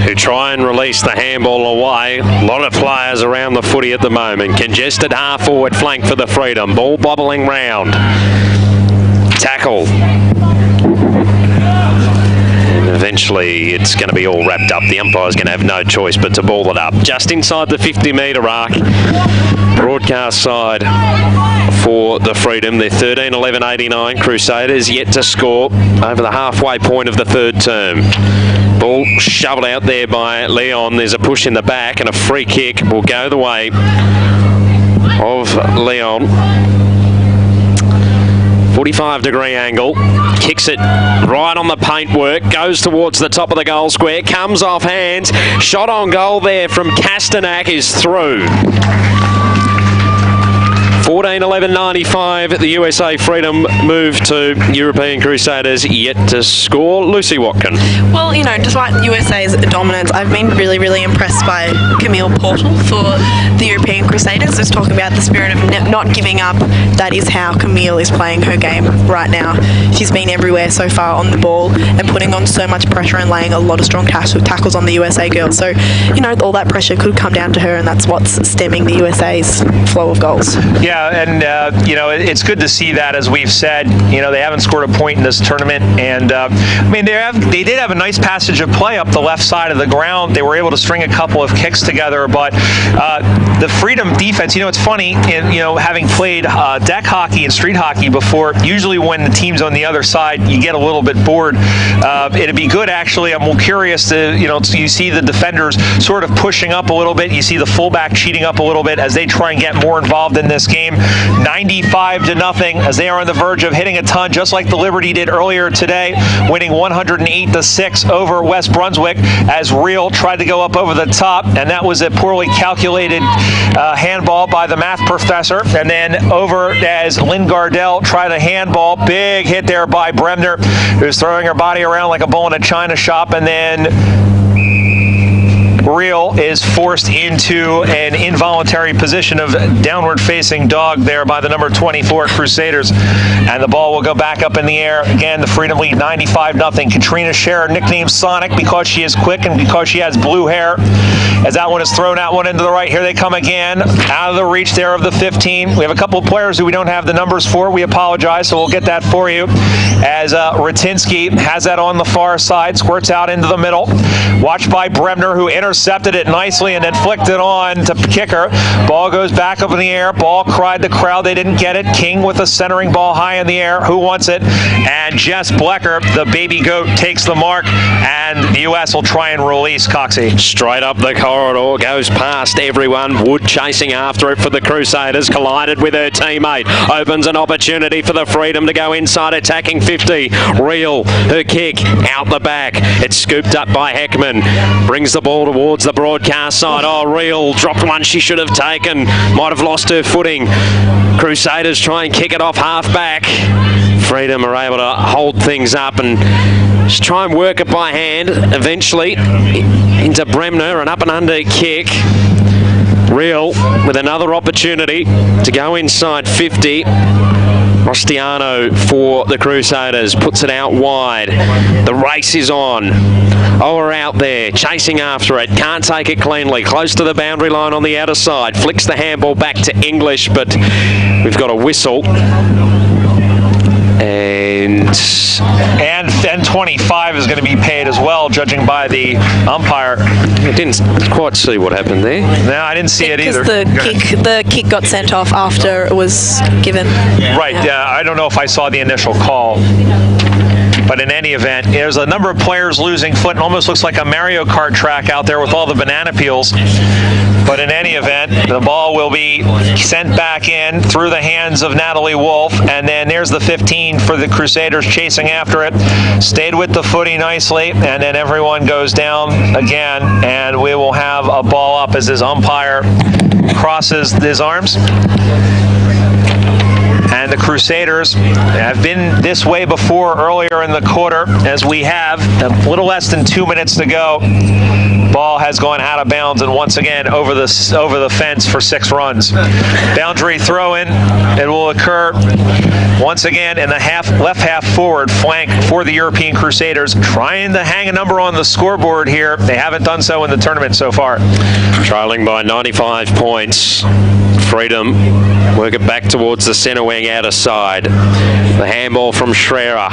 who try and release the handball away. A lot of players around the footy at the moment. Congested half forward flank for the Freedom. Ball bobbling round. Tackle. And eventually it's going to be all wrapped up. The umpire's going to have no choice but to ball it up. Just inside the 50-metre arc. Broadcast side for the Freedom. They're 13-11-89. Crusaders yet to score over the halfway point of the third term. Ball shoved out there by Leon. There's a push in the back, and a free kick will go the way of Leon. 45-degree angle, kicks it right on the paintwork, goes towards the top of the goal square, comes off hands, shot on goal there from Kastanek is through. 14-11-95, the USA Freedom move to European Crusaders yet to score. Lucy Watkin. Well, you know, despite USA's dominance, I've been really, really impressed by Camille Portal for the European Crusaders. Just talking about the spirit of not giving up. That is how Camille is playing her game right now. She's been everywhere so far on the ball and putting on so much pressure and laying a lot of strong tackles on the USA girls. So, you know, all that pressure could come down to her, and that's what's stemming the USA's flow of goals. Yeah, and you know, it's good to see that. As we've said, you know, they haven't scored a point in this tournament, and I mean, they did have a nice passage of play up the left side of the ground. They were able to string a couple of kicks together, but the Freedom defense, you know, it's funny, you know, having played deck hockey and street hockey before, usually when the team's on the other side, you get a little bit bored. It'd be good, actually. I'm curious to, you know, you see the defenders sort of pushing up a little bit. You see the fullback cheating up a little bit as they try and get more involved in this game. 95-0 as they are on the verge of hitting a ton, just like the Liberty did earlier today, winning 108-6 over West Brunswick as Real tried to go up over the top, and that was a poorly calculated handball by the math professor. And then over as Lynn Gardell tried a handball, big hit there by Bremner, who's throwing her body around like a bull in a china shop, and then Real is forced into an involuntary position of downward-facing dog there by the number 24 Crusaders, and the ball will go back up in the air. Again, the Freedom lead 95-0. Katrina Scherer, nicknamed Sonic because she is quick and because she has blue hair. As that one is thrown out one into the right, here they come again, out of the reach there of the 15. We have a couple of players who we don't have the numbers for. We apologize, so we'll get that for you. As Ratinsky has that on the far side, squirts out into the middle. Watched by Bremner, who enters intercepted it nicely and then flicked it on to kicker. Ball goes back up in the air. Ball cried the crowd. They didn't get it. King with a centering ball high in the air. Who wants it? And Jess Blecker, the baby goat, takes the mark, and the U.S. will try and release Coxie. Straight up the corridor, goes past everyone. Wood chasing after it for the Crusaders. Collided with her teammate. Opens an opportunity for the Freedom to go inside, attacking 50. Reel, her kick, out the back. It's scooped up by Heckman. Brings the ball towards the broadcast side. Oh, Reel dropped one she should have taken. Might have lost her footing. Crusaders try and kick it off half back. Freedom are able to hold things up and just try and work it by hand. Eventually into Bremner, an up and under kick. Reel with another opportunity to go inside 50. Rostiano for the Crusaders puts it out wide. The race is on. We're out there chasing after it. Can't take it cleanly. Close to the boundary line on the outer side. Flicks the handball back to English, but we've got a whistle. And 25 is going to be paid as well, judging by the umpire. I didn't quite see what happened there. No, I didn't see it either. The kick got sent off after it was given. Right, yeah, I don't know if I saw the initial call. But in any event, there's a number of players losing foot. It almost looks like a Mario Kart track out there with all the banana peels. But in any event, the ball will be sent back in through the hands of Natalie Wolf. And then there's the 15 for the Crusaders chasing after it. Stayed with the footy nicely. And then everyone goes down again. And we will have a ball up as this umpire crosses his arms. And the Crusaders have been this way before earlier in the quarter, as we have a little less than 2 minutes to go. Ball has gone out of bounds and once again over the fence for 6 runs. Boundary throw in. It will occur once again in the left half forward flank for the European Crusaders, trying to hang a number on the scoreboard here. They haven't done so in the tournament so far. Trailing by 95 points. Freedom work it back towards the centre wing outer side. The handball from Schrerer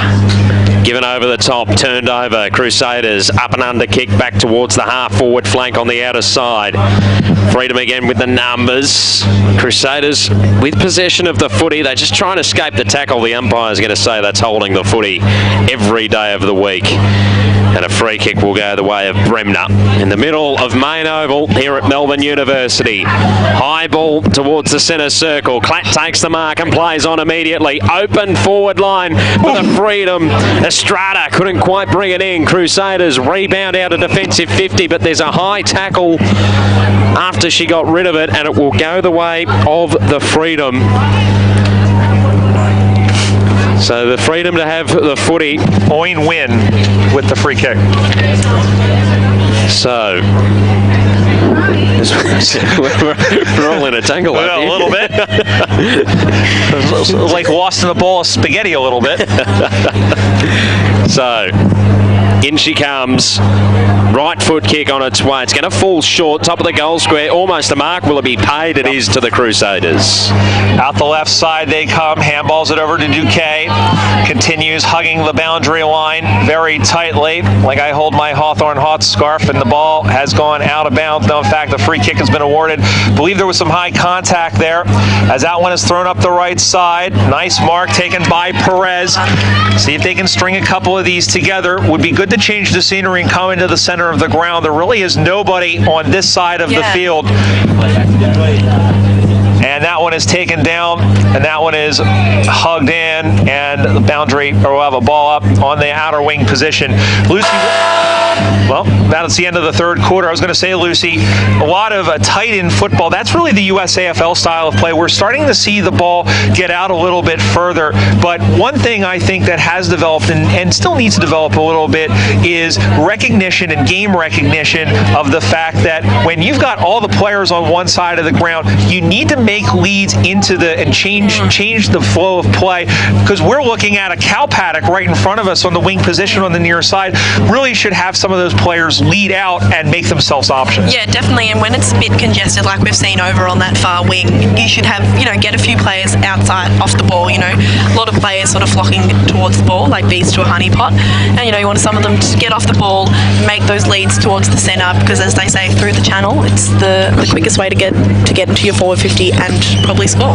given over the top, turned over. Crusaders up and under kick back towards the half forward flank on the outer side. Freedom again with the numbers. Crusaders with possession of the footy. They're just trying to escape the tackle. The umpire's going to say that's holding the footy every day of the week. And a free kick will go the way of Bremner. In the middle of Main Oval here at Melbourne University. High ball towards the centre circle. Clatt takes the mark and plays on immediately. Open forward line for the Freedom. Estrada couldn't quite bring it in. Crusaders rebound out a defensive 50, but there's a high tackle after she got rid of it, and it will go the way of the Freedom. So the Freedom to have the footy. Owen win with the free kick. So we're all in a tangle. Well, a little bit. It was like lost in a bowl of spaghetti a little bit. So in she comes. Right foot kick on its way. It's going to fall short. Top of the goal square. Almost a mark. Will it be paid? It is to the Crusaders. Out the left side they come. Handballs it over to Duque. Continues hugging the boundary line very tightly. Like I hold my Hawthorne Hawks scarf, and the ball has gone out of bounds. No, in fact, the free kick has been awarded. I believe there was some high contact there as that one is thrown up the right side. Nice mark taken by Perez. See if they can string a couple of these together. Would be good to change the scenery and come into the center of the ground. There really is nobody on this side of the field. And that one is taken down, and that one is hugged in, and the boundary, or we'll have a ball up on the outer wing position. Lucy, well, that's the end of the third quarter. I was going to say, Lucy, a lot of tight end football. That's really the US AFL style of play. We're starting to see the ball get out a little bit further, but one thing I think that has developed and still needs to develop a little bit is recognition and game recognition of the fact that when you've got all the players on one side of the ground, you need to make leads leads into and change the flow of play, because we're looking at a cow paddock right in front of us on the wing position on the near side. Really should have some of those players lead out and make themselves options. Yeah, definitely. And when it's a bit congested, like we've seen over on that far wing, you should have, get a few players outside off the ball. A lot of players sort of flocking towards the ball like bees to a honeypot, and you want some of them to get off the ball, make those leads towards the centre, because as they say, through the channel, it's the quickest way to get into your forward 50 and probably score.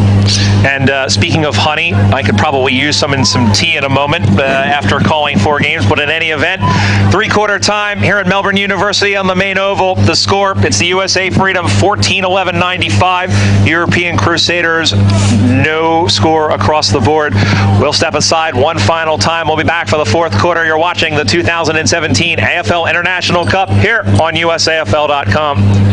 And speaking of honey, I could probably use some in some tea in a moment after calling 4 games. But in any event, 3/4 time here at Melbourne University on the main oval. The score, it's the USA Freedom 14-11-95. European Crusaders, no score across the board. We'll step aside one final time. We'll be back for the 4th quarter. You're watching the 2017 AFL International Cup here on USAFL.com.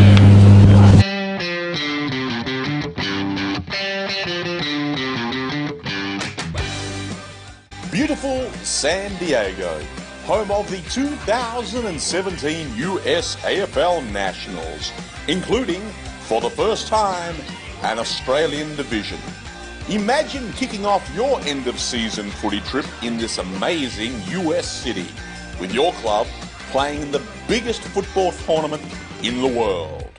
Beautiful San Diego, home of the 2017 US AFL Nationals, including, for the first time, an Australian division. Imagine kicking off your end-of-season footy trip in this amazing US city, with your club playing in the biggest football tournament in the world.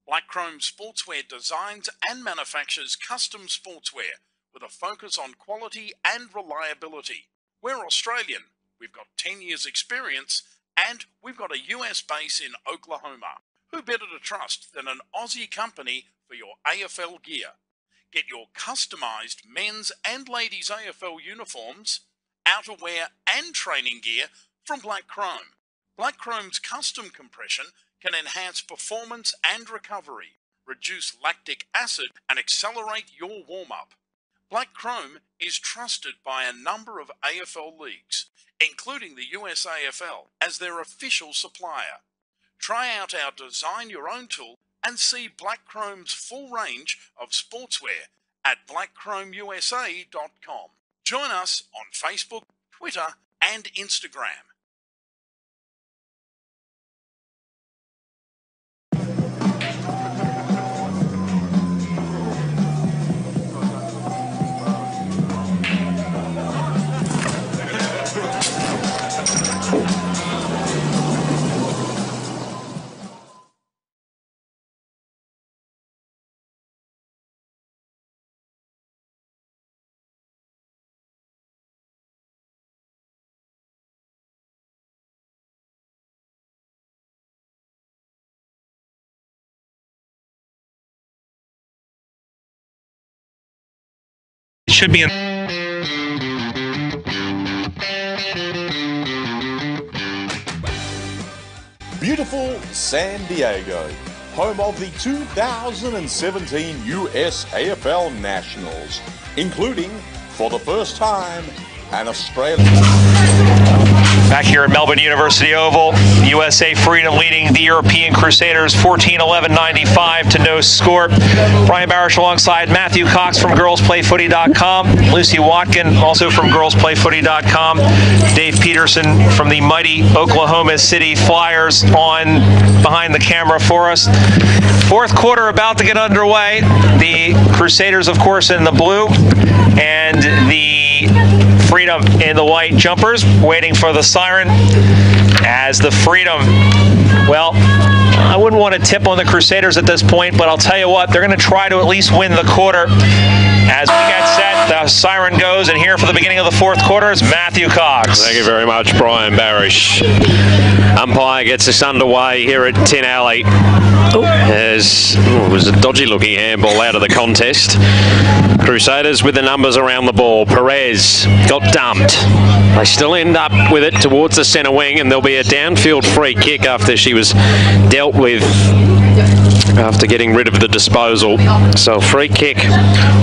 Black Chrome Sportswear designs and manufactures custom sportswear with a focus on quality and reliability. We're Australian, we've got 10 years experience, and we've got a US base in Oklahoma. Who better to trust than an Aussie company for your AFL gear? Get your customized men's and ladies' AFL uniforms, outerwear and training gear from Black Chrome. Black Chrome's custom compression can enhance performance and recovery, reduce lactic acid, and accelerate your warm-up. Black Chrome is trusted by a number of AFL leagues, including the USAFL, as their official supplier. Try out our Design Your Own tool and see Black Chrome's full range of sportswear at blackchromeusa.com. Join us on Facebook, Twitter, and Instagram. Should be in. Beautiful San Diego, home of the 2017 US AFL Nationals, including, for the first time, an Australian. Back here here at Melbourne University Oval. USA Freedom leading the European Crusaders 14-11-95 to no score. Brian Barish alongside Matthew Cox from girlsplayfooty.com, Lucy Watkin also from girlsplayfooty.com, Dave Peterson from the mighty Oklahoma City Flyers on behind the camera for us. Fourth quarter about to get underway. The Crusaders, of course, in the blue, and the Freedom in the white jumpers, waiting for the siren as the Freedom, well, I wouldn't want to tip on the Crusaders at this point, but I'll tell you what, they're going to try to at least win the quarter. As we get set, the siren goes, and here for the beginning of the fourth quarter is Matthew Cox. Thank you very much, Brian Barish. Umpire gets us underway here at Tin Alley. As it was a dodgy-looking handball out of the contest. Crusaders with the numbers around the ball. Perez got dumped. They still end up with it towards the centre wing, and there'll be a downfield free kick after she was dealt with after getting rid of the disposal. So a free kick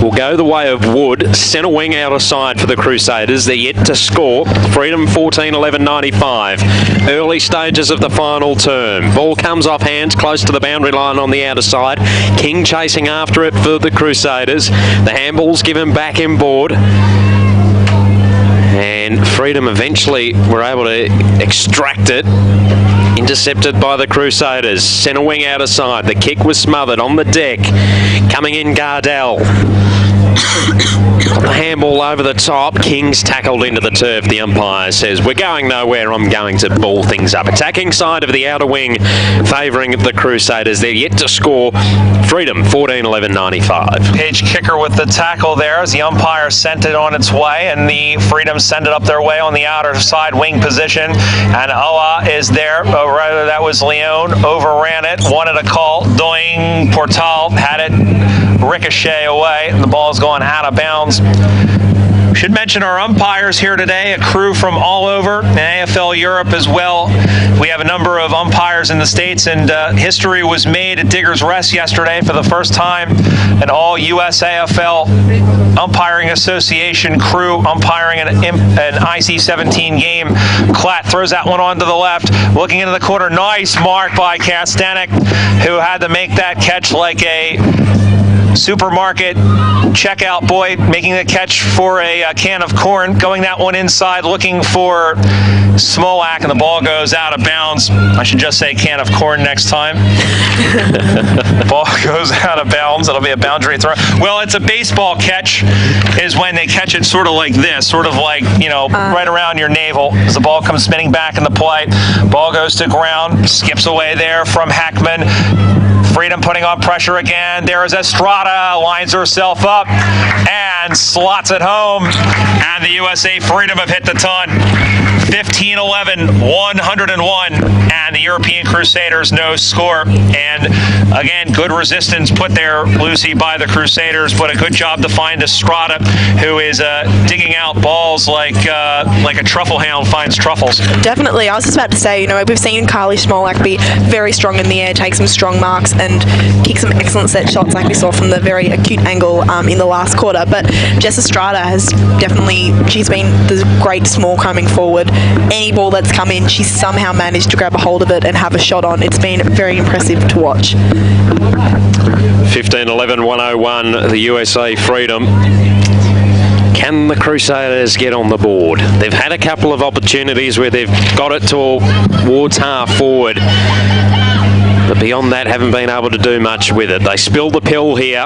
will go the way of Wood. Centre wing out of side for the Crusaders. They're yet to score. Freedom 14-11-95. Early stages of the final term. Ball comes off hands close to the boundary line on the outer side. King chasing after it for the Crusaders. The handball's given back inboard. And Freedom eventually were able to extract it. Intercepted by the Crusaders. Centre wing out of side. The kick was smothered on the deck. Coming in Gardell. Got the handball over the top. King's tackled into the turf. The umpire says, we're going nowhere. I'm going to ball things up. Attacking side of the outer wing favouring the Crusaders. They're yet to score. Freedom 14-11-95. Page kicker with the tackle there as the umpire sent it on its way, and the Freedom send it up their way on the outer side wing position. And Oa is there. Or rather, that was Leone. Overran it. Wanted a call. Doing Portal had it ricochet away. And the ball's going out of bounds. Should mention our umpires here today, a crew from all over, and AFL Europe as well. We have a number of umpires in the States, and history was made at Diggers Rest yesterday for the first time. An all US AFL umpiring association crew umpiring an IC17 game. Klatt throws that one onto the left, looking into the corner. Nice mark by Kastanek, who had to make that catch like a supermarket checkout boy, making the catch for a can of corn, going that one inside, looking for Smolak, and the ball goes out of bounds. I should just say can of corn next time. Ball goes out of bounds. It'll be a boundary throw. Well, it's a baseball catch is when they catch it sort of like this, sort of like, you know, right around your navel as the ball comes spinning back in the play. Ball goes to ground, skips away there from Heckman. Freedom putting on pressure again. There is Estrada, lines herself up and slots it home. And the USA Freedom have hit the ton. 15-11, 101, and the European Crusaders no score. And again, good resistance put there, Lucy, by the Crusaders, but a good job to find Estrada, who is digging out balls like a truffle hound finds truffles. Definitely. I was just about to say, you know, we've seen Carly Smolak be very strong in the air, take some strong marks, and kick some excellent set shots like we saw from the very acute angle in the last quarter. But Jess Estrada has definitely, she's been the great small coming forward. Any ball that's come in, she's somehow managed to grab a hold of it and have a shot on. It's been very impressive to watch. 15-11, 101, the USA Freedom. Can the Crusaders get on the board? They've had a couple of opportunities where they've got it towards half forward, but beyond that haven't been able to do much with it. They spilled the pill here.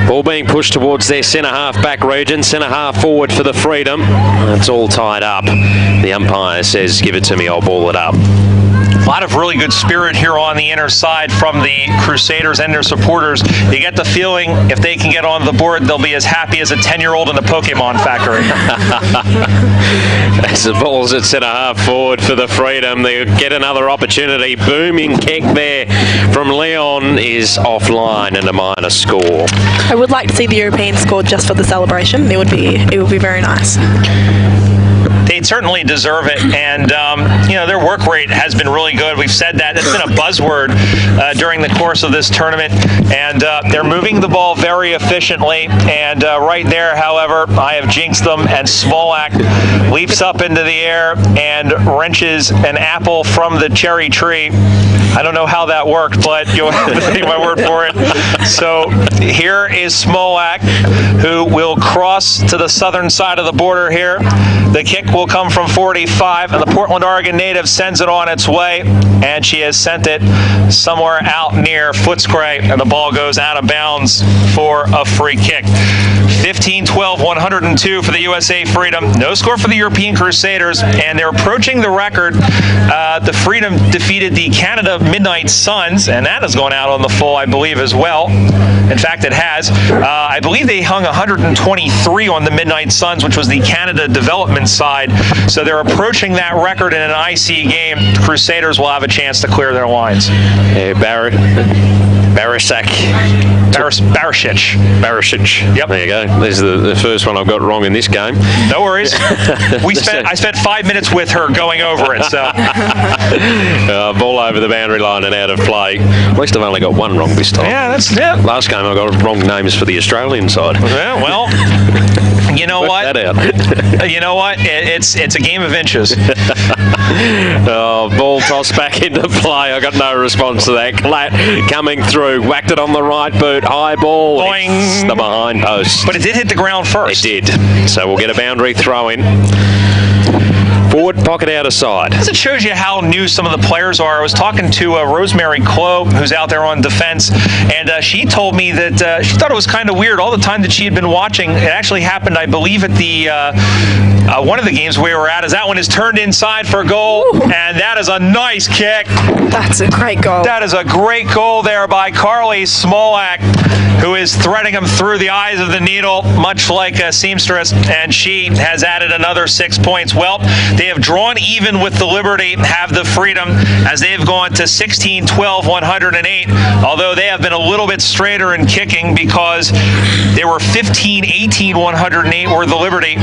Ball being pushed towards their centre-half back region. Centre-half forward for the Freedom. It's all tied up. The umpire says, give it to me, I'll ball it up. A lot of really good spirit here on the inner side from the Crusaders and their supporters. You get the feeling if they can get on the board, they'll be as happy as a 10-year-old in the Pokemon factory. As the ball's at centre-half forward for the Freedom, they get another opportunity. Booming kick there from Leon is offline and a minus score. I would like to see the Europeans score just for the celebration. It would be very nice. They certainly deserve it. And, their work rate has been really good. We've said that. It's been a buzzword during the course of this tournament. And they're moving the ball very efficiently. And right there, however, I have jinxed them. And Smolak leaps up into the air and wrenches an apple from the cherry tree. I don't know how that worked, but you'll have to take my word for it. So here is Smolak, who will cross to the southern side of the border here. The kick will come from 45, and the Portland, Oregon native sends it on its way, and she has sent it somewhere out near Footscray, and the ball goes out of bounds for a free kick. 15-12, 102 for the USA Freedom. No score for the European Crusaders, and they're approaching the record. The Freedom defeated the Canada Midnight Suns, and that has gone out on the full, I believe, as well. In fact, it has. I believe they hung 123 on the Midnight Suns, which was the Canada development side. So they're approaching that record in an IC game. The Crusaders will have a chance to clear their lines. Yeah, Barisic. Yep. There you go. This is the first one I've got wrong in this game. No worries. I spent 5 minutes with her going over it. So ball over the boundary line and out of play. At least I've only got one wrong this time. Yeah, that's it. Last game I got wrong names for the Australian side. Yeah, well, you know what? That out. You know what? It's a game of inches. Ball tossed back into play. I got no response to that. Clatt coming through, whacked it on the right boot. High ball. Boing. It's the behind post. But it did hit the ground first. It did. So we'll get a boundary throw in. Forward pocket out of side. It shows you how new some of the players are. I was talking to Rosemary Clough, who's out there on defense, and she told me that she thought it was kind of weird all the time that she had been watching. It actually happened, I believe, at the one of the games we were at. Is that one is turned inside for a goal, and that is a nice kick. That's a great goal. That is a great goal there by Carly Smolak, who is threading him through the eyes of the needle, much like a seamstress, and she has added another 6 points. Well, they have drawn even with the Liberty, have the Freedom, as they've gone to 16-12, 108, although they have been a little bit straighter in kicking because they were 15-18, 108 were the Liberty.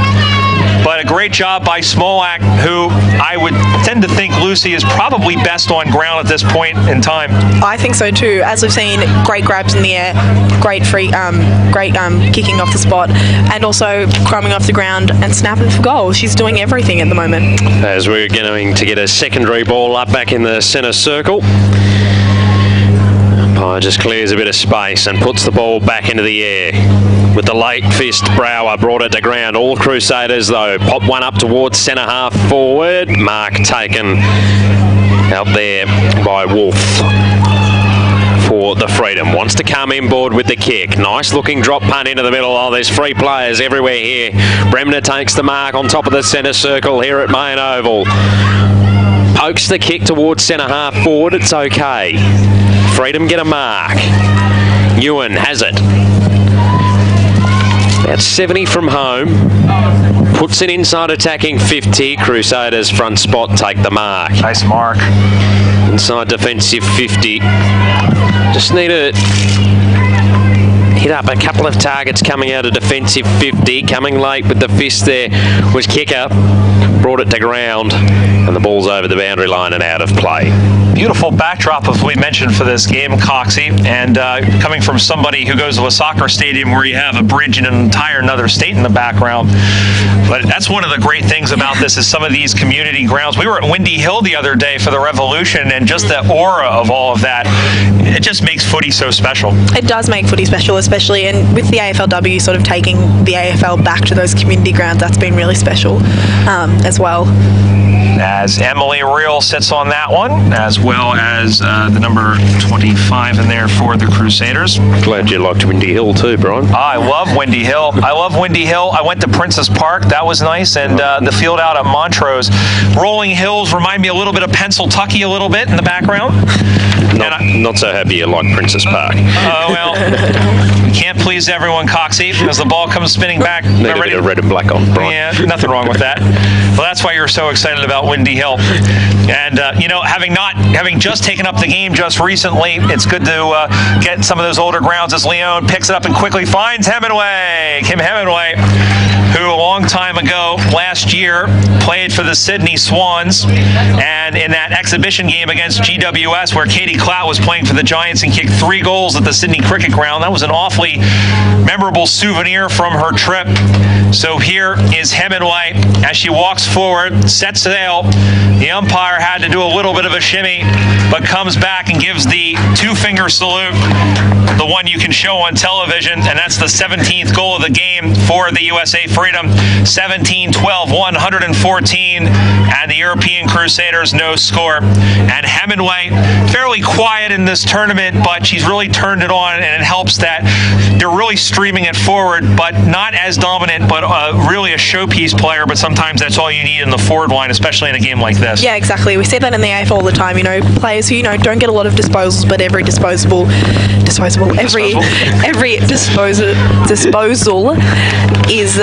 But a great job by Smolak, who I would tend to think, Lucy, is probably best on ground at this point in time. I think so too. As we've seen, great grabs in the air, great kicking off the spot, and also climbing off the ground and snapping for goal. She's doing everything at the moment. As we're going to get a secondary ball up back in the centre circle. Umpire just clears a bit of space and puts the ball back into the air. With the late fist, Brower brought it to ground. All Crusaders, though, pop one up towards centre half forward. Mark taken out there by Wolf for the Freedom. Wants to come inboard with the kick. Nice looking drop punt into the middle. Oh, there's free players everywhere here. Bremner takes the mark on top of the centre circle here at Main Oval. Pokes the kick towards centre half forward. It's okay. Freedom get a mark. Ewan has it. That's 70 from home. Puts it inside attacking 50. Crusaders front spot take the mark. Nice mark. Inside defensive 50. Just need to hit up a couple of targets coming out of defensive 50. Coming late with the fist there was Kicker. Brought it to ground, and the ball's over the boundary line and out of play. Beautiful backdrop, as we mentioned, for this game, Coxie, and coming from somebody who goes to a soccer stadium where you have a bridge in an entire another state in the background. But that's one of the great things about this is some of these community grounds. We were at Windy Hill the other day for the Revolution, and just the aura of all of that, it just makes footy so special. It does make footy special, especially, and with the AFLW sort of taking the AFL back to those community grounds, that's been really special as well. As Emily Reel sits on that one, as well as the number 25 in there for the Crusaders. Glad you liked Windy Hill too, Brian. I love Windy Hill. I went to Princess Park. That was nice. And the field out at Montrose. Rolling hills remind me a little bit of Pennsyltucky a little bit in the background. Not so happy you like Princess Park. Oh, well, you can't please everyone, Coxie, as the ball comes spinning back. Need a bit of red and black on, Brian. Yeah, nothing wrong with that. Well, that's why you're so excited about Windy Hill. And, having just taken up the game just recently, it's good to get some of those older grounds as Leone picks it up and quickly finds Hemingway. Kim Hemingway who a long time ago, last year, played for the Sydney Swans, and in that exhibition game against GWS where Katie Clout was playing for the Giants and kicked 3 goals at the Sydney Cricket Ground. That was an awfully memorable souvenir from her trip. So here is Hemingway as she walks forward, sets sail. The umpire had to do a little bit of a shimmy, but comes back and gives the 2-finger salute, the one you can show on television, and that's the 17th goal of the game for the USA Freedom. 17-12, 114, and the European Crusaders no score. And Hemingway, fairly quiet in this tournament, but she's really turned it on, and it helps that they're really streaming it forward, but not as dominant, but really a showpiece player, but sometimes that's all you need in the forward line, especially in a game like this. Yeah, exactly. We see that in the AFL all the time, you know, players who, you know, don't get a lot of disposals, but every disposal is,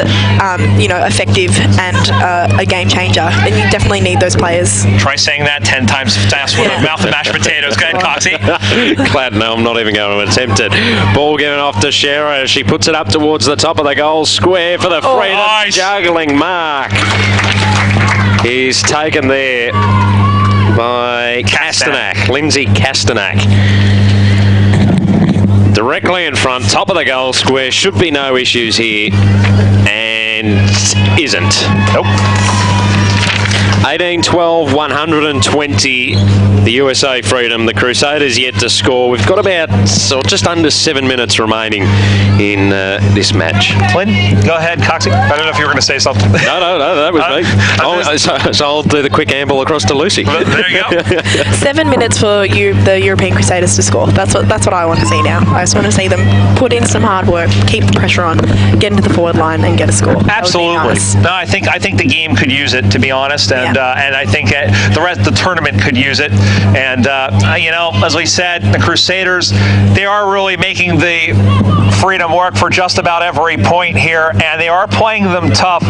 you know, effective and a game changer, and you definitely need those players. Try saying that 10 times fast with a mouth of mashed potatoes. Go ahead, Coxie. Glad no, I'm not even going to attempt it. Ball given off to Shearer. She puts it up towards the top of the goal square for the Freedom. Nice. Juggling mark. He's taken there by Castanak, Lindsay Castanak. Directly in front, top of the goal square. Should be no issues here. And isn't. Nope. 18-12, 120, the USA Freedom. The Crusaders yet to score. We've got about just under 7 minutes remaining in this match. Lynn, go ahead, Coxie. I don't know if you were going to say something. No, that was me. So I'll do the quick amble across to Lucy. There you go. 7 minutes for the European Crusaders to score. That's what I want to see now. I just want to see them put in some hard work, keep the pressure on, get into the forward line, and get a score. Absolutely. Nice. No, I think the game could use it, to be honest, and I think the rest of the tournament could use it. And you know, as we said, the Crusaders, they are really making the Freedom work for just about every point here, and they are playing them tough.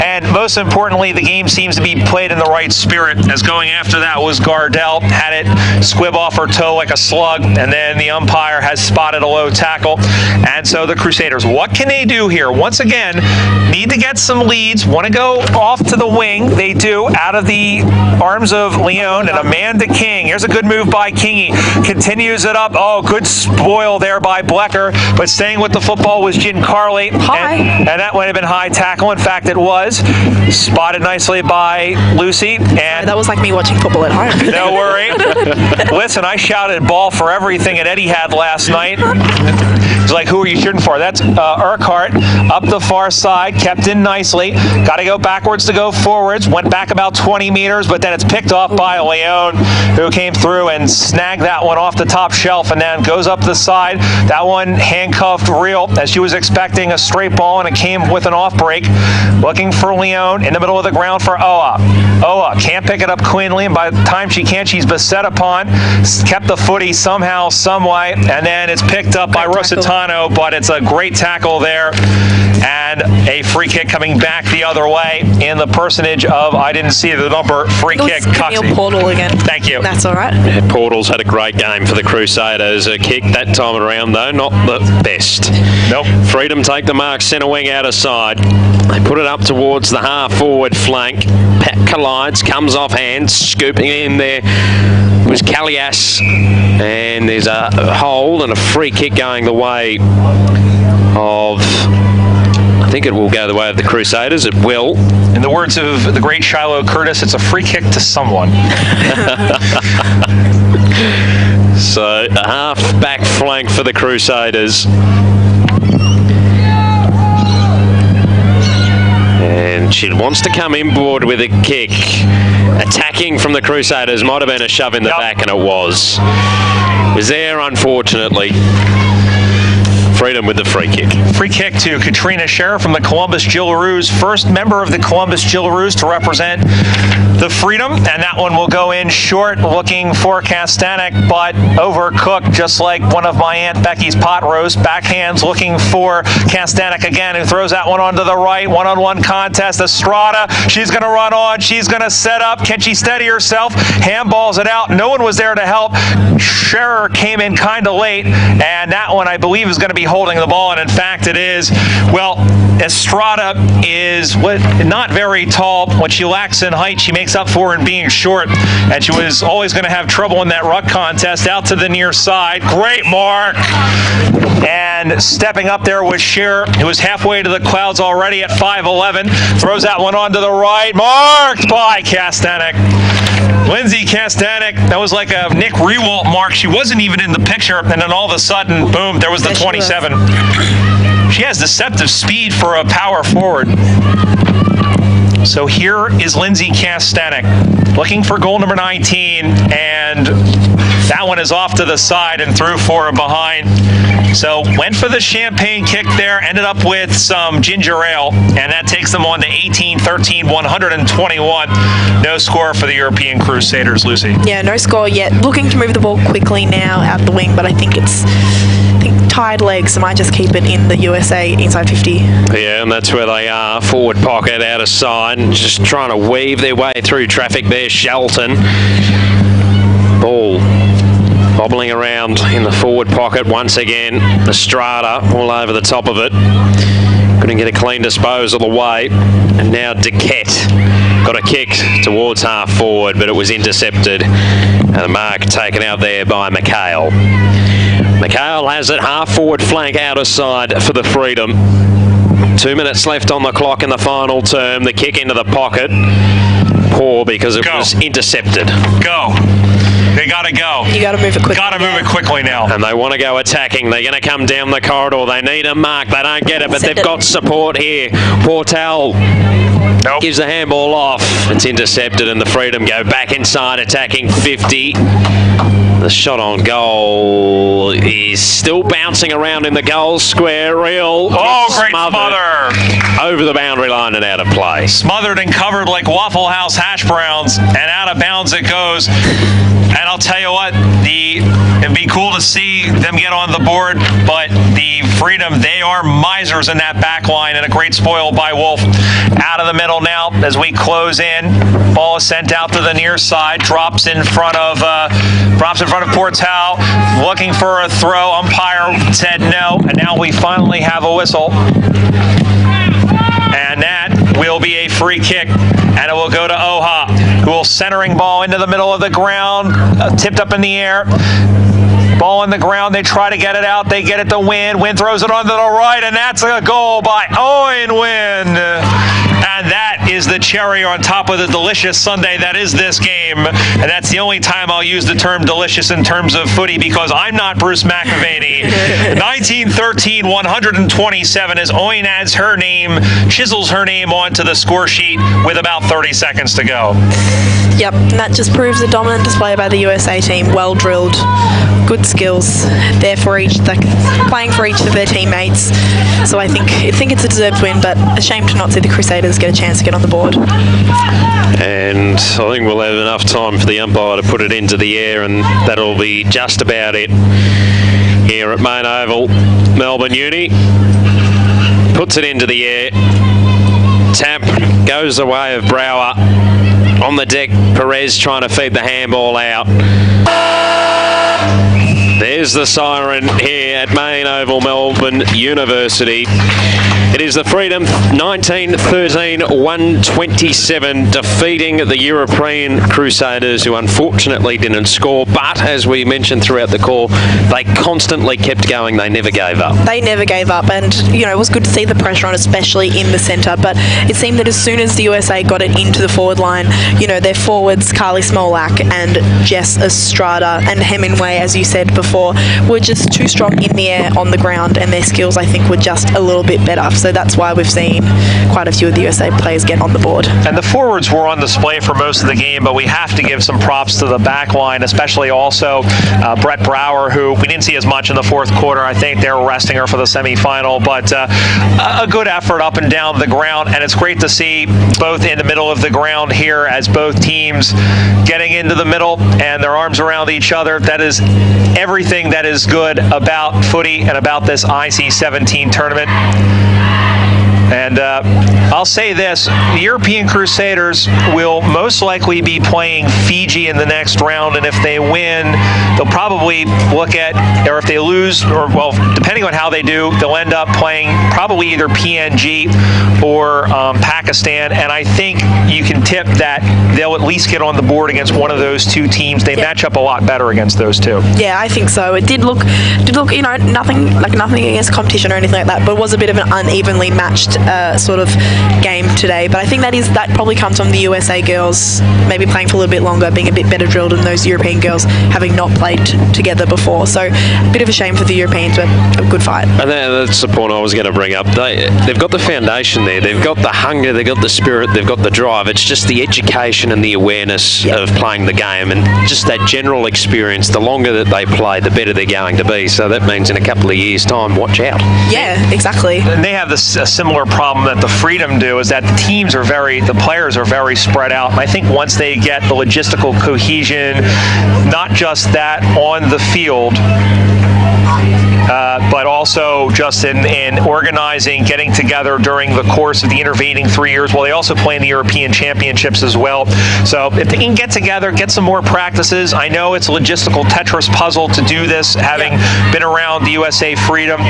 And most importantly, the game seems to be played in the right spirit, as going after that was Gardell, had it squib off her toe like a slug, and then the umpire has spotted a low tackle. And so the Crusaders, what can they do here? Once again, need to get some leads, want to go off to the wing. They do, out of the arms of Leone and Amanda King. Here's a good move by Kingy. Continues it up. Oh, good spoil there by Blecker, but staying with the football was Gin Carley. And that might have been high tackle. In fact, it was. Spotted nicely by Lucy. And that was like me watching football at home. No worry. Listen, I shouted ball for everything at Eddie had last night. He's like, who are you shooting for? That's Urquhart up the far side, kept in nicely. Got to go backwards to go forwards. Went back about 20 meters, but then it's picked off by Leone, who came through and snagged that one off the top shelf, and then goes up the side. That one handcuffed real, as she was expecting a straight ball, and it came with an off break. Looking for Leone in the middle of the ground for Oa. Oa can't pick it up cleanly, and by the time she can, she's beset upon. Kept the footy somehow, some way, and then it's picked up by Rositano, but it's a great tackle there. And a free kick coming back the other way in the personage of, I didn't see the number, free kick. Camille Portal again. Thank you. That's all right. Yeah, Portal's had a great game for the Crusaders. A kick that time around, though, not the best. Nope. Freedom take the mark, centre wing out of side. They put it up towards the half-forward flank. Pat collides, comes off hand, scooping in there was Callias. And there's a hold and a free kick going the way of... I think it will go the way of the Crusaders. It will. In the words of the great Shiloh Curtis, it's a free kick to someone. So a half-back flank for the Crusaders. And she wants to come inboard with a kick. Attacking from the Crusaders. Might have been a shove in the back, and it was. It was there, unfortunately. Freedom with the free kick. Free kick to Katrina Scherer from the Columbus Jillaroos. First member of the Columbus Jillaroos to represent the Freedom, and that one will go in short, looking for Castanek, but overcooked, just like one of my Aunt Becky's pot roast. Backhands looking for Castanek again, who throws that one onto the right. One-on-one contest. Estrada, she's going to run on. She's going to set up. Can she steady herself? Handballs it out. No one was there to help. Scherer came in kind of late, and that one, I believe, is going to be holding the ball, and in fact it is. Well, Estrada is not very tall. When she lacks in height, she makes up for in being short, and she was always going to have trouble in that ruck contest. Out to the near side. Great mark. And stepping up there was Scheer, who was halfway to the clouds already at 5'11". Throws that one on to the right. Marked by Kastanek. Lindsay Kastanek, that was like a Nick Rewalt mark. She wasn't even in the picture, and then all of a sudden, boom, there was the 27. She has deceptive speed for a power forward. So here is Lindsay Kastanek looking for goal number 19, and that one is off to the side and through for a behind. So went for the champagne kick there, ended up with some ginger ale, and that takes them on to 18-13, 121. No score for the European Crusaders, Lucy. Yeah, no score yet. Looking to move the ball quickly now out the wing, but I think tied legs, so might just keep it in the USA inside 50. Yeah, and that's where they are. Forward pocket, out of side, just trying to weave their way through traffic there. Shelton. Ball bobbling around in the forward pocket once again. Estrada all over the top of it. Couldn't get a clean disposal away. And now Duquette got a kick towards half forward, but it was intercepted. And the mark taken out there by McHale. McHale has it half forward flank out of side for the Freedom. 2 minutes left on the clock in the final term. The kick into the pocket. Poor because it was intercepted. Go. They got to go. You got to move it quickly. Got to move it quickly now. And they want to go attacking. They're going to come down the corridor. They need a mark. They don't get it, but they've got support here. Portal gives the handball off. It's intercepted, and the Freedom go back inside, attacking 50. The shot on goal is still bouncing around in the goal square. Real. Oh, great smother. Over the boundary line and out of play. Smothered and covered like Waffle House hash browns, and out of bounds it goes. And I'll tell you what, it'd be cool to see them get on the board, but the Freedom, they are misers in that back line, and a great spoil by Wolf. Out of the middle now as we close in. Ball is sent out to the near side, drops in front of Portal, looking for a throw. Umpire said no, and now we finally have a whistle. And that will be a free kick, and it will go to Oha, who will centering ball into the middle of the ground, tipped up in the air. Ball on the ground, they try to get it out, they get it to Wynn. Wynn throws it onto the right, and that's a goal by Owen Wynn. And that is the cherry on top of the delicious sundae that is this game. And that's the only time I'll use the term delicious in terms of footy, because I'm not Bruce McAvaney. 19-13, 127 as Owen adds her name, chisels her name onto the score sheet with about 30 seconds to go. Yep, and that just proves the dominant display by the USA team. Well drilled, good skills. There for playing for each of their teammates. So I think it's a deserved win, but a shame to not see the Crusaders get a chance to get on the board. And I think we'll have enough time for the umpire to put it into the air, and that'll be just about it here at Main Oval. Melbourne Uni puts it into the air. Tap goes the way of Brower. On the deck, Perez trying to feed the handball out. There's the siren here at Main Oval, Melbourne University. It is the Freedom 19-13, 127, defeating the European Crusaders, who unfortunately didn't score. But as we mentioned throughout the call, they constantly kept going. They never gave up. They never gave up, and it was good to see the pressure on, especially in the centre. But it seemed that as soon as the USA got it into the forward line, their forwards, Carly Smolak and Jess Estrada and Hemingway, as you said before, were just too strong in the air, on the ground, and their skills, I think, were just a little bit better. So that's why we've seen quite a few of the USA players get on the board. And the forwards were on display for most of the game, but we have to give some props to the back line, especially also Brett Brower, who we didn't see as much in the fourth quarter. I think they were resting her for the semifinal, but a good effort up and down the ground, and it's great to see both in the middle of the ground here as both teams getting into the middle and their arms around each other. That is everything that is good about footy and about this IC17 tournament. And I'll say this, the European Crusaders will most likely be playing Fiji in the next round, and if they win, they'll probably look at, or if they lose, or well, depending on how they do, they'll end up playing probably either PNG or Pakistan, and I think you can tip that they'll at least get on the board against one of those two teams. They match up a lot better against those two. Yeah, I think so. It did look, you know, nothing against competition or anything like that, but it was a bit of an unevenly matched sort of game today. But I think that probably comes from the USA girls maybe playing for a little bit longer, being a bit better drilled than those European girls having not played together before. So a bit of a shame for the Europeans, but a good fight. And that's the point I was going to bring up. They've got the foundation there. They've got the hunger, they've got the spirit, they've got the drive. It's just the education and the awareness of playing the game, and just that general experience. The longer that they play, the better they're going to be. So that means in a couple of years' time, watch out. Yeah, exactly. And they have a similar problem that the Freedom do, is that the players are very spread out. And I think once they get the logistical cohesion, not just that on the field, but also just in organizing, getting together during the course of the intervening 3 years. Well, they also play in the European Championships as well. So if they can get together, get some more practices. I know it's a logistical Tetris puzzle to do this, having been around the USA Freedom.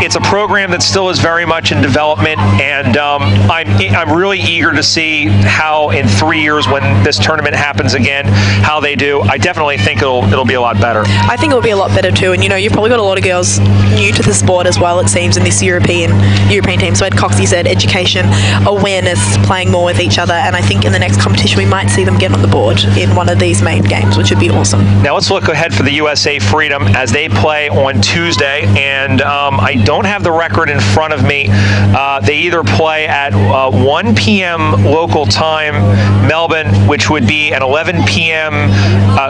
It's a program that still is very much in development, and I'm really eager to see how in 3 years, when this tournament happens again, how they do. I definitely think it'll be a lot better. I think it'll be a lot better too, and you know, you've probably got a lot of girls new to the sport as well, it seems, in this European team. So Ed Coxey said education, awareness, playing more with each other, and I think in the next competition we might see them get on the board in one of these main games, which would be awesome. Now let's look ahead for the USA Freedom as they play on Tuesday, and I don't have the record in front of me. They either play at 1 p.m. local time, Melbourne, which would be at 11 p.m.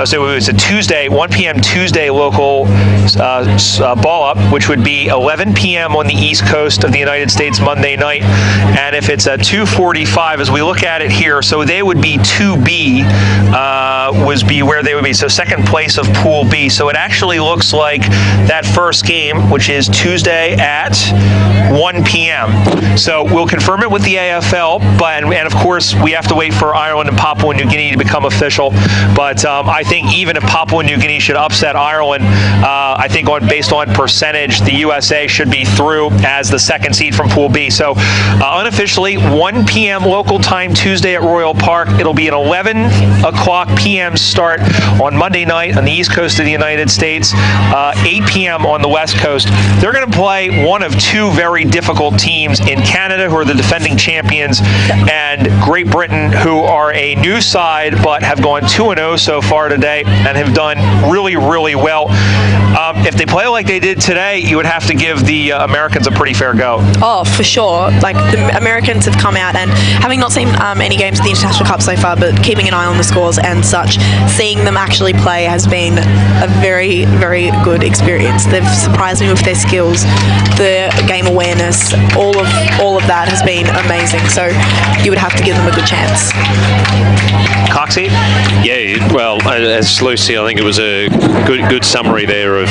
So it was a Tuesday, 1 p.m. Tuesday local ball up, which would be 11 p.m. on the East Coast of the United States Monday night. And if it's a 2:45, as we look at it here, so they would be 2B, would be where they would be. So second place of Pool B. So it actually looks like that first game, which is Tuesday at 1 p.m. So we'll confirm it with the AFL, and of course we have to wait for Ireland and Papua New Guinea to become official. But I think even if Papua New Guinea should upset Ireland, I think based on percentage, the USA should be through as the second seed from Pool B. So unofficially, 1 p.m. local time Tuesday at Royal Park. It'll be an 11 o'clock p.m. start on Monday night on the East Coast of the United States, 8 p.m. on the West Coast. They're going to play one of two very difficult teams in Canada, who are the defending champions, and Great Britain, who are a new side but have gone 2-0 so far today and have done really, really well. If they play like they did today, you would have to give the Americans a pretty fair go. Oh, for sure. Like, the Americans have come out, and having not seen any games of the International Cup so far, but keeping an eye on the scores and such, seeing them actually play has been a very, very good experience. They've surprised me with their skills, the game awareness, all of that has been amazing. So you would have to give them a good chance. Coxey? Yeah, well, as Lucy, I think it was a good summary there of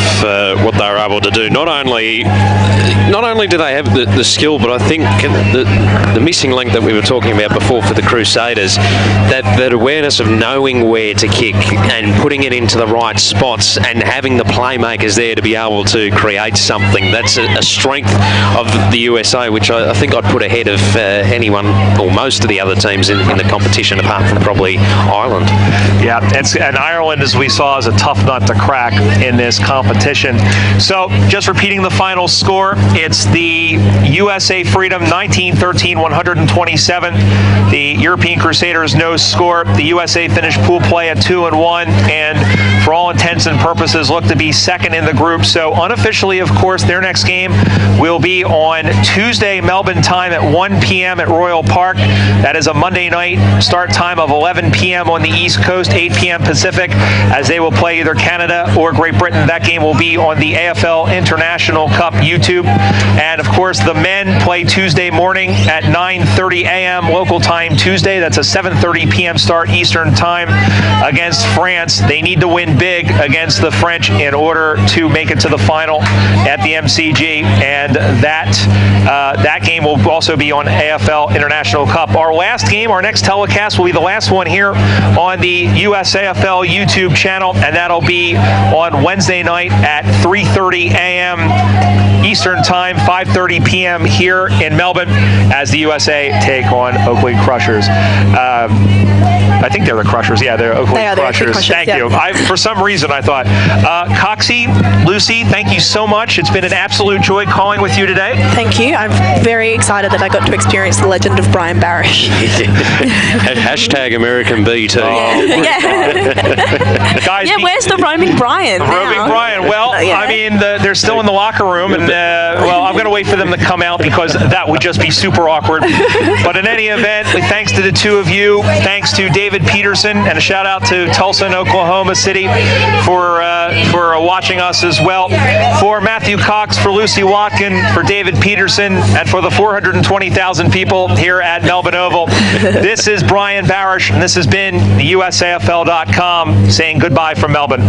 what they were able to do. Not only do they have the skill, but I think the missing link that we were talking about before for the Crusaders, that awareness of knowing where to kick and putting it into the right spots and having the playmakers there to be able to create something. That's a strength of the USA, which I think I'd put ahead of anyone or most of the other teams in the competition, apart from probably Ireland. Yeah, and Ireland, as we saw, is a tough nut to crack in this competition. So just repeating the final score, it's the USA Freedom 19-13, 127. The European Crusaders no score. The USA finished pool play at 2-1, and for all intents and purposes look to be second in the group. So unofficially, of course, their next game will be on Tuesday Melbourne time at 1 p.m. at Royal Park. That is a Monday night start time of 11 p.m. on the East Coast, 8 p.m. Pacific, as they will play either Canada or Great Britain. That game will be on the AFL International Cup YouTube. And of course, the men play Tuesday morning at 9:30 a.m. local time Tuesday. That's a 7:30 p.m. start Eastern time against France. They need to win big against the French in order to make it to the final at the MCG, and that game will also be on AFL International Cup. Our last game, our next telecast will be the last one here on the USAFL YouTube channel, and that'll be on Wednesday night at 3:30 a.m. Eastern Time, 5:30 p.m. here in Melbourne, as the USA take on Oakley Crushers. I think they're the Crushers. Yeah, they're Oakley Crushers. Thank you. For some reason, I thought. Coxie, Lucy, thank you so much. It's been an absolute joy calling with you today. Thank you. I'm very excited that I got to experience the legend of Brian Barish. Hashtag American BT. Guys, where's the roaming Brian? Roaming Brian. Well, I mean, they're still in the locker room, and well, I'm going to wait for them to come out because that would just be super awkward. But in any event, thanks to the two of you, thanks to David Peterson, and a shout out to Tulsa and Oklahoma City for watching us as well. For Matthew Cox, for Lucy Watkin, for David Peterson, and for the 420,000 people here at Melbourne Oval, this is Brian Barish, and this has been the USAFL.com saying goodbye from Melbourne.